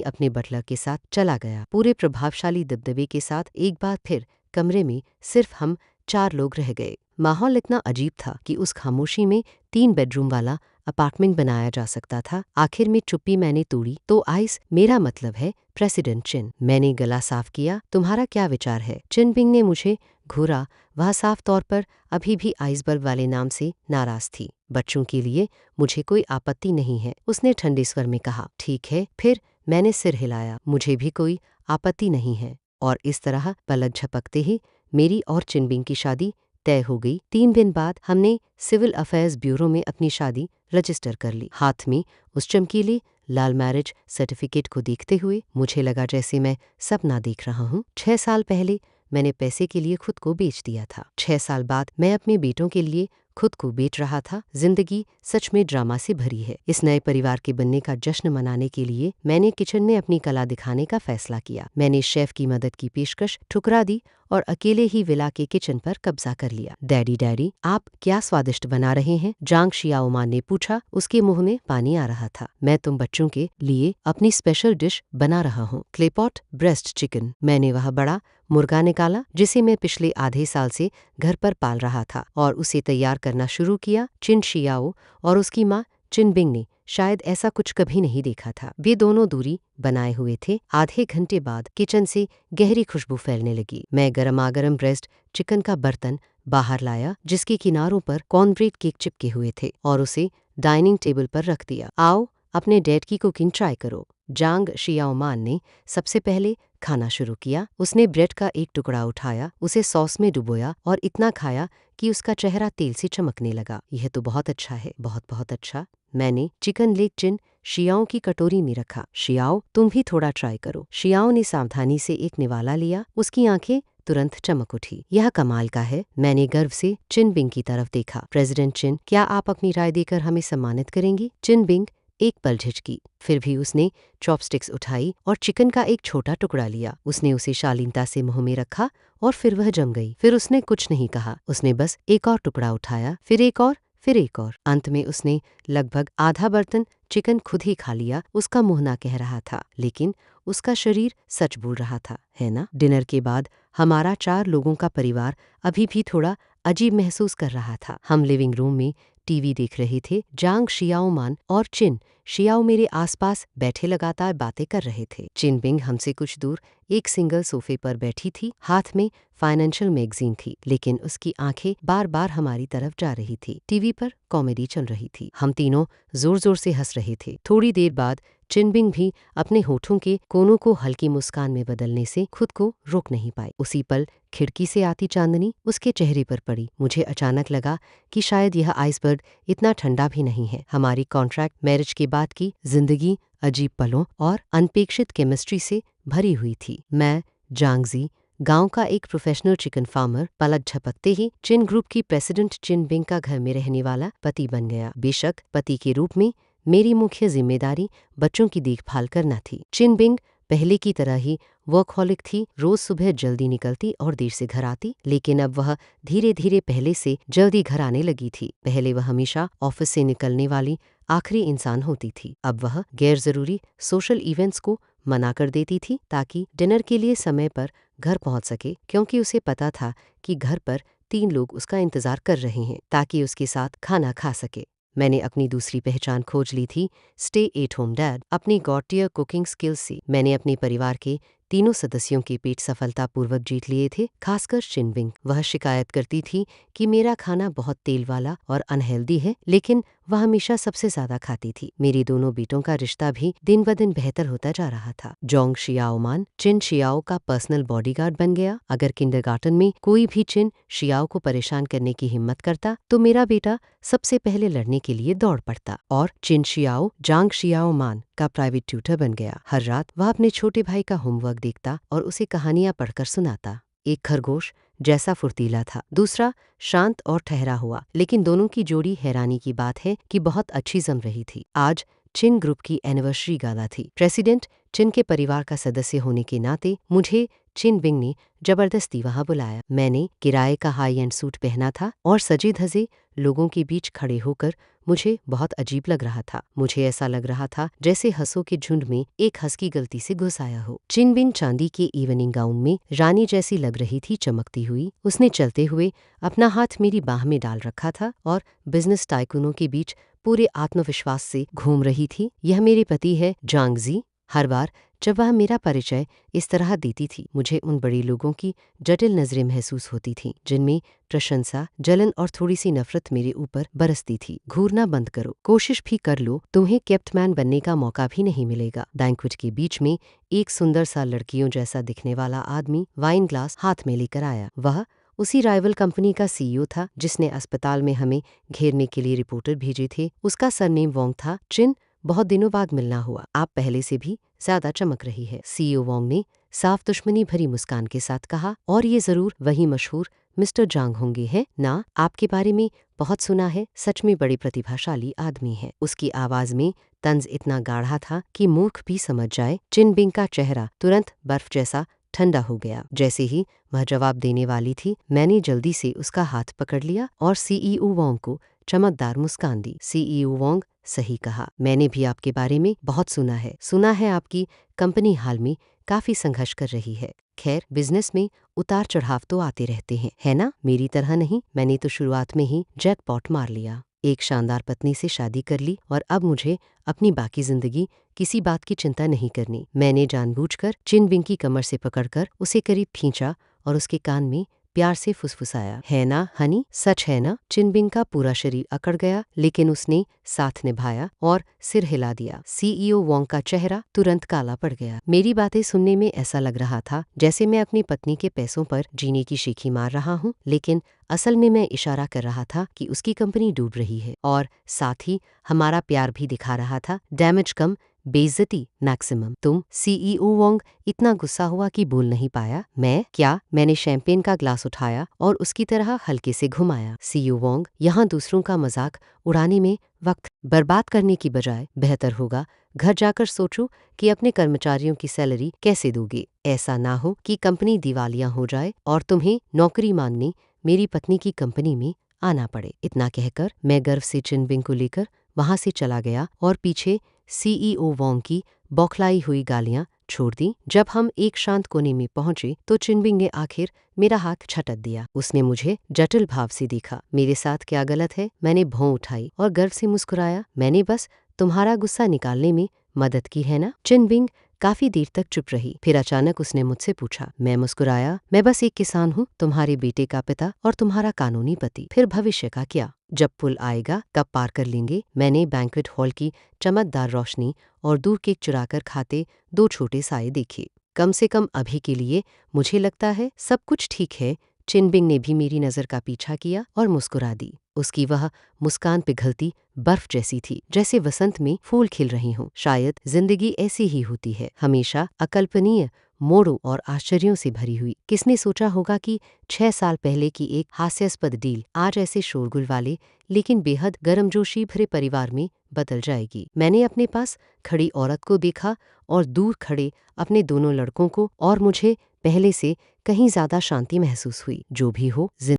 अपने बटलर के साथ चला गया। पूरे प्रभावशाली दबदबे के साथ एक बार फिर कमरे में सिर्फ हम 4 लोग रह गए। माहौल इतना अजीब था कि उस खामोशी में 3 बेडरूम वाला अपार्टमेंट बनाया जा सकता था। आखिर में चुप्पी मैंने तोड़ी। तो आइस, मेरा मतलब है प्रेसिडेंट चिन। मैंने गला साफ किया। तुम्हारा क्या विचार है? चिनबिंग ने मुझे घूरा। वह साफ तौर पर अभी भी आइसबर्ग वाले नाम से नाराज थी। बच्चों के लिए मुझे कोई आपत्ति नहीं है, उसने ठंडे स्वर में कहा। ठीक है फिर, मैंने सिर हिलाया। मुझे भी कोई आपत्ति नहीं है। और इस तरह पलक झपकते ही मेरी और चिनबिंग की शादी तय हो गई। 3 दिन बाद हमने सिविल अफेयर्स ब्यूरो में अपनी शादी रजिस्टर कर ली। हाथ में उस चमकीले लाल मैरिज सर्टिफिकेट को देखते हुए मुझे लगा जैसे मैं सपना देख रहा हूँ। 6 साल पहले मैंने पैसे के लिए खुद को बेच दिया था। 6 साल बाद मैं अपने बेटों के लिए खुद को बेच रहा था। जिंदगी सच में ड्रामा से भरी है। इस नए परिवार के बनने का जश्न मनाने के लिए मैंने किचन में अपनी कला दिखाने का फैसला किया। मैंने शेफ की मदद की पेशकश ठुकरा दी और अकेले ही विला के किचन पर कब्जा कर लिया। डैडी, आप क्या स्वादिष्ट बना रहे हैं? जांग शियाओमान ने पूछा। उसके मुंह में पानी आ रहा था। मैं तुम बच्चों के लिए अपनी स्पेशल डिश बना रहा हूँ, क्लेपॉट ब्रेस्ट चिकन। मैंने वह बड़ा मुर्गा निकाला जिसे मैं पिछले आधे साल से घर पर पाल रहा था और उसे तैयार करना शुरू किया। चिन शियाओ और उसकी माँ चिनबिंग ने शायद ऐसा कुछ कभी नहीं देखा था। वे दोनों दूरी बनाए हुए थे। आधे घंटे बाद किचन से गहरी खुशबू फैलने लगी। मैं गरमागरम ब्रेस्ट चिकन का बर्तन बाहर लाया जिसके किनारों पर कॉर्नब्रेड केक चिपके हुए थे और उसे डाइनिंग टेबल पर रख दिया। आओ, अपने डैड की कुकिंग ट्राई करो। जांग शियाओमान ने सबसे पहले खाना शुरू किया। उसने ब्रेड का एक टुकड़ा उठाया, उसे सॉस में डुबोया और इतना खाया कि उसका चेहरा तेल से चमकने लगा। यह तो बहुत अच्छा है, बहुत बहुत अच्छा। मैंने चिकन लेग चिन शियाओ की कटोरी में रखा। शियाओ, तुम भी थोड़ा ट्राई करो। शियाओ ने सावधानी से एक निवाला लिया। उसकी आंखें तुरंत चमक उठी। यह कमाल का है। मैंने गर्व से चिनबिंग की तरफ देखा। प्रेसिडेंट चिन, क्या आप अपनी राय देकर हमें सम्मानित करेंगी? चिनबिंग एक पल झिझकी, फिर भी उसने चॉपस्टिक्स उठाई और चिकन का एक छोटा टुकड़ा लिया। उसने उसे शालीनता से मुंह में रखा और फिर वह जम गई। फिर उसने कुछ नहीं कहा। उसने बस एक और टुकड़ा उठाया, फिर एक और, फिर एक और। अंत में उसने लगभग आधा बर्तन चिकन खुद ही खा लिया। उसका मुंह ना कह रहा था, लेकिन उसका शरीर सच बोल रहा था, है ना? डिनर के बाद हमारा 4 लोगों का परिवार अभी भी थोड़ा अजीब महसूस कर रहा था। हम लिविंग रूम में टीवी देख रहे थे। जांग शियाओमान और चिन शियाओ मेरे आसपास बैठे लगातार बातें कर रहे थे। चिनबिंग हमसे कुछ दूर एक सिंगल सोफे पर बैठी थी। हाथ में फाइनेंशियल मैगजीन थी, लेकिन उसकी आंखें बार बार हमारी तरफ जा रही थी। टीवी पर कॉमेडी चल रही थी। हम तीनों जोर जोर से हंस रहे थे। थोड़ी देर बाद चिनबिंग भी अपने होठों के कोनों को हल्की मुस्कान में बदलने से खुद को रोक नहीं पाई। उसी पल खिड़की से आती चांदनी उसके चेहरे पर पड़ी। मुझे अचानक लगा कि शायद यह आइसबर्ग इतना ठंडा भी नहीं है। हमारी कॉन्ट्रैक्ट मैरिज के बाद की जिंदगी अजीब पलों और अनपेक्षित केमिस्ट्री से भरी हुई थी। मैं जांगजी, गांव का एक प्रोफेशनल चिकन फार्मर, पलक झपकते ही चिन ग्रुप की प्रेसिडेंट चिनबिंग का घर में रहने वाला पति बन गया। बेशक पति के रूप में मेरी मुख्य जिम्मेदारी बच्चों की देखभाल करना थी। चिनबिंग पहले की तरह ही वर्कहॉलिक थी। रोज सुबह जल्दी निकलती और देर से घर आती, लेकिन अब वह धीरे धीरे पहले से जल्दी घर आने लगी थी। पहले वह हमेशा ऑफिस से निकलने वाली आखिरी इंसान होती थी। अब वह गैर जरूरी सोशल इवेंट्स को मना कर देती थी ताकि डिनर के लिए समय पर घर पहुंच सके, क्योंकि उसे पता था कि घर पर 3 लोग उसका इंतजार कर रहे हैं ताकि उसके साथ खाना खा सके। मैंने अपनी दूसरी पहचान खोज ली थी, स्टे एट होम डैड। अपनी गॉटियर कुकिंग स्किल्स से मैंने अपने परिवार के तीनों सदस्यों के पेट सफलतापूर्वक जीत लिए थे, खासकर चिनबिंग। वह शिकायत करती थी कि मेरा खाना बहुत तेल वाला और अनहेल्दी है, लेकिन वह हमेशा सबसे ज्यादा खाती थी। मेरे दोनों बेटों का रिश्ता भी दिन ब दिन बेहतर होता जा रहा था। जोंग शियाओमान चिन शियाओ का पर्सनल बॉडीगार्ड बन गया। अगर किंडरगार्टन में कोई भी चिन शियाओ को परेशान करने की हिम्मत करता तो मेरा बेटा सबसे पहले लड़ने के लिए दौड़ पड़ता और चिन शियाओ जांग शियाओ मान का प्राइवेट ट्यूटर बन गया। हर रात वह अपने छोटे भाई का होमवर्क देखता और उसे कहानियां पढ़कर सुनाता। एक खरगोश जैसा फुर्तीला था, दूसरा शांत और ठहरा हुआ, लेकिन दोनों की जोड़ी हैरानी की बात है कि बहुत अच्छी जम रही थी। आज चिन ग्रुप की एनिवर्सरी गाला थी। प्रेसिडेंट चिन के परिवार का सदस्य होने के नाते मुझे चिन बिंग ने जबरदस्ती वहां बुलाया। मैंने किराए का हाई एंड सूट पहना था और सजे धजे लोगों के बीच खड़े होकर मुझे बहुत अजीब लग रहा था। मुझे ऐसा लग रहा था जैसे हंसों के झुंड में एक हस्की गलती से घुस आया हो। चिन बिंग चांदी के इवनिंग गाउन में रानी जैसी लग रही थी, चमकती हुई। उसने चलते हुए अपना हाथ मेरी बाह में डाल रखा था और बिजनेस टाइकूनों के बीच पूरे आत्मविश्वास से घूम रही थी। यह मेरे पति है जांगजी। हर बार जब वह मेरा परिचय इस तरह देती थी, मुझे उन बड़े लोगों की जटिल नजरें महसूस होती थीं, जिनमें प्रशंसा, जलन और थोड़ी सी नफरत मेरे ऊपर बरसती थी। घूरना बंद करो, कोशिश भी कर लो, तुम्हें कैप्टमैन बनने का मौका भी नहीं मिलेगा। बैंक्वेट के बीच में एक सुंदर सा लड़कियों जैसा दिखने वाला आदमी वाइन ग्लास हाथ में लेकर आया। वह उसी राइवल कंपनी का सीईओ था जिसने अस्पताल में हमें घेरने के लिए रिपोर्टर भेजे थे। उसका सरनेम वोंग था। चिन, बहुत दिनों बाद मिलना हुआ। आप पहले से भी ज्यादा चमक रही है। सीईओ वोंग ने साफ दुश्मनी भरी मुस्कान के साथ कहा, और ये जरूर वही मशहूर मिस्टर जांग होंगे, हैं ना? आपके बारे में बहुत सुना है, सच में बड़े प्रतिभाशाली आदमी है। उसकी आवाज में तंज इतना गाढ़ा था कि मूर्ख भी समझ जाए। चिन बिंग का चेहरा तुरंत बर्फ जैसा ठंडा हो गया। जैसे ही वह जवाब देने वाली थी, मैंने जल्दी से उसका हाथ पकड़ लिया और सीईओ वोंग को चमकदार मुस्कान दी। सीईओ वोंग, सही कहा, मैंने भी आपके बारे में बहुत सुना है। सुना है आपकी कंपनी हाल में काफी संघर्ष कर रही है। खैर, बिजनेस में उतार चढ़ाव तो आते रहते हैं, है ना? मेरी तरह नहीं। मैंने तो शुरुआत में ही जैकपॉट मार लिया, एक शानदार पत्नी से शादी कर ली और अब मुझे अपनी बाकी जिंदगी किसी बात की चिंता नहीं करनी। मैंने जानबूझकर चिन बिंग की कमर से पकड़कर उसे करीब खींचा और उसके कान में प्यार से फुसफुसाया, है ना हनी? सच है ना? चिन बिंग का पूरा शरीर अकड़ गया, लेकिन उसने साथ निभाया और सिर हिला दिया। सीईओ वोंग का चेहरा तुरंत काला पड़ गया। मेरी बातें सुनने में ऐसा लग रहा था जैसे मैं अपनी पत्नी के पैसों पर जीने की शीखी मार रहा हूँ, लेकिन असल में मैं इशारा कर रहा था कि उसकी कंपनी डूब रही है और साथ ही हमारा प्यार भी दिखा रहा था। डैमेज कम, बेइज्जती मैक्सिमम। तुम? सीईओ वोंग इतना गुस्सा हुआ कि बोल नहीं पाया। मैं? क्या? मैंने शैंपेन का ग्लास उठाया और उसकी तरह हल्के से घुमाया। सीईओ वोंग, यहाँ दूसरों का मजाक उड़ाने में वक्त बर्बाद करने की बजाय बेहतर होगा घर जाकर सोचो कि अपने कर्मचारियों की सैलरी कैसे दोगे। ऐसा ना हो कि कंपनी दिवालिया हो जाए और तुम्हें नौकरी मांगने मेरी पत्नी की कंपनी में आना पड़े। इतना कहकर मैं गर्व से चिन बिंग को लेकर वहां से चला गया और पीछे सीईओ वोंग की बौखलाई हुई गालियां छोड़ दी। जब हम एक शांत कोने में पहुंचे तो चिन बिंग ने आखिर मेरा हाथ झटक दिया। उसने मुझे जटिल भाव से देखा। मेरे साथ क्या गलत है? मैंने भौं उठाई और गर्व से मुस्कुराया। मैंने बस तुम्हारा गुस्सा निकालने में मदद की है ना? चिन बिंग काफी देर तक चुप रही। फिर अचानक उसने मुझसे पूछा। मैं मुस्कुराया। मैं बस एक किसान हूँ, तुम्हारे बेटे का पिता और तुम्हारा कानूनी पति। फिर भविष्य का क्या? जब पुल आएगा कब पार कर लेंगे? मैंने बैंक्वेट हॉल की चमकदार रोशनी और दूर केक चुराकर खाते 2 छोटे साए देखे। कम से कम अभी के लिए मुझे लगता है सब कुछ ठीक है। चिन बिंग ने भी मेरी नजर का पीछा किया और मुस्कुरा दी। उसकी वह मुस्कान पिघलती बर्फ जैसी थी, जैसे वसंत में फूल खिल रही हों। शायद जिंदगी ऐसी ही होती है, हमेशा अकल्पनीय मोड़ों और आश्चर्यों से भरी हुई। किसने सोचा होगा कि 6 साल पहले की एक हास्यास्पद डील आज ऐसे शोरगुल वाले लेकिन बेहद गर्मजोशी भरे परिवार में बदल जाएगी। मैंने अपने पास खड़ी औरत को देखा और दूर खड़े अपने दोनों लड़कों को, और मुझे पहले से कहीं ज्यादा शांति महसूस हुई। जो भी हो,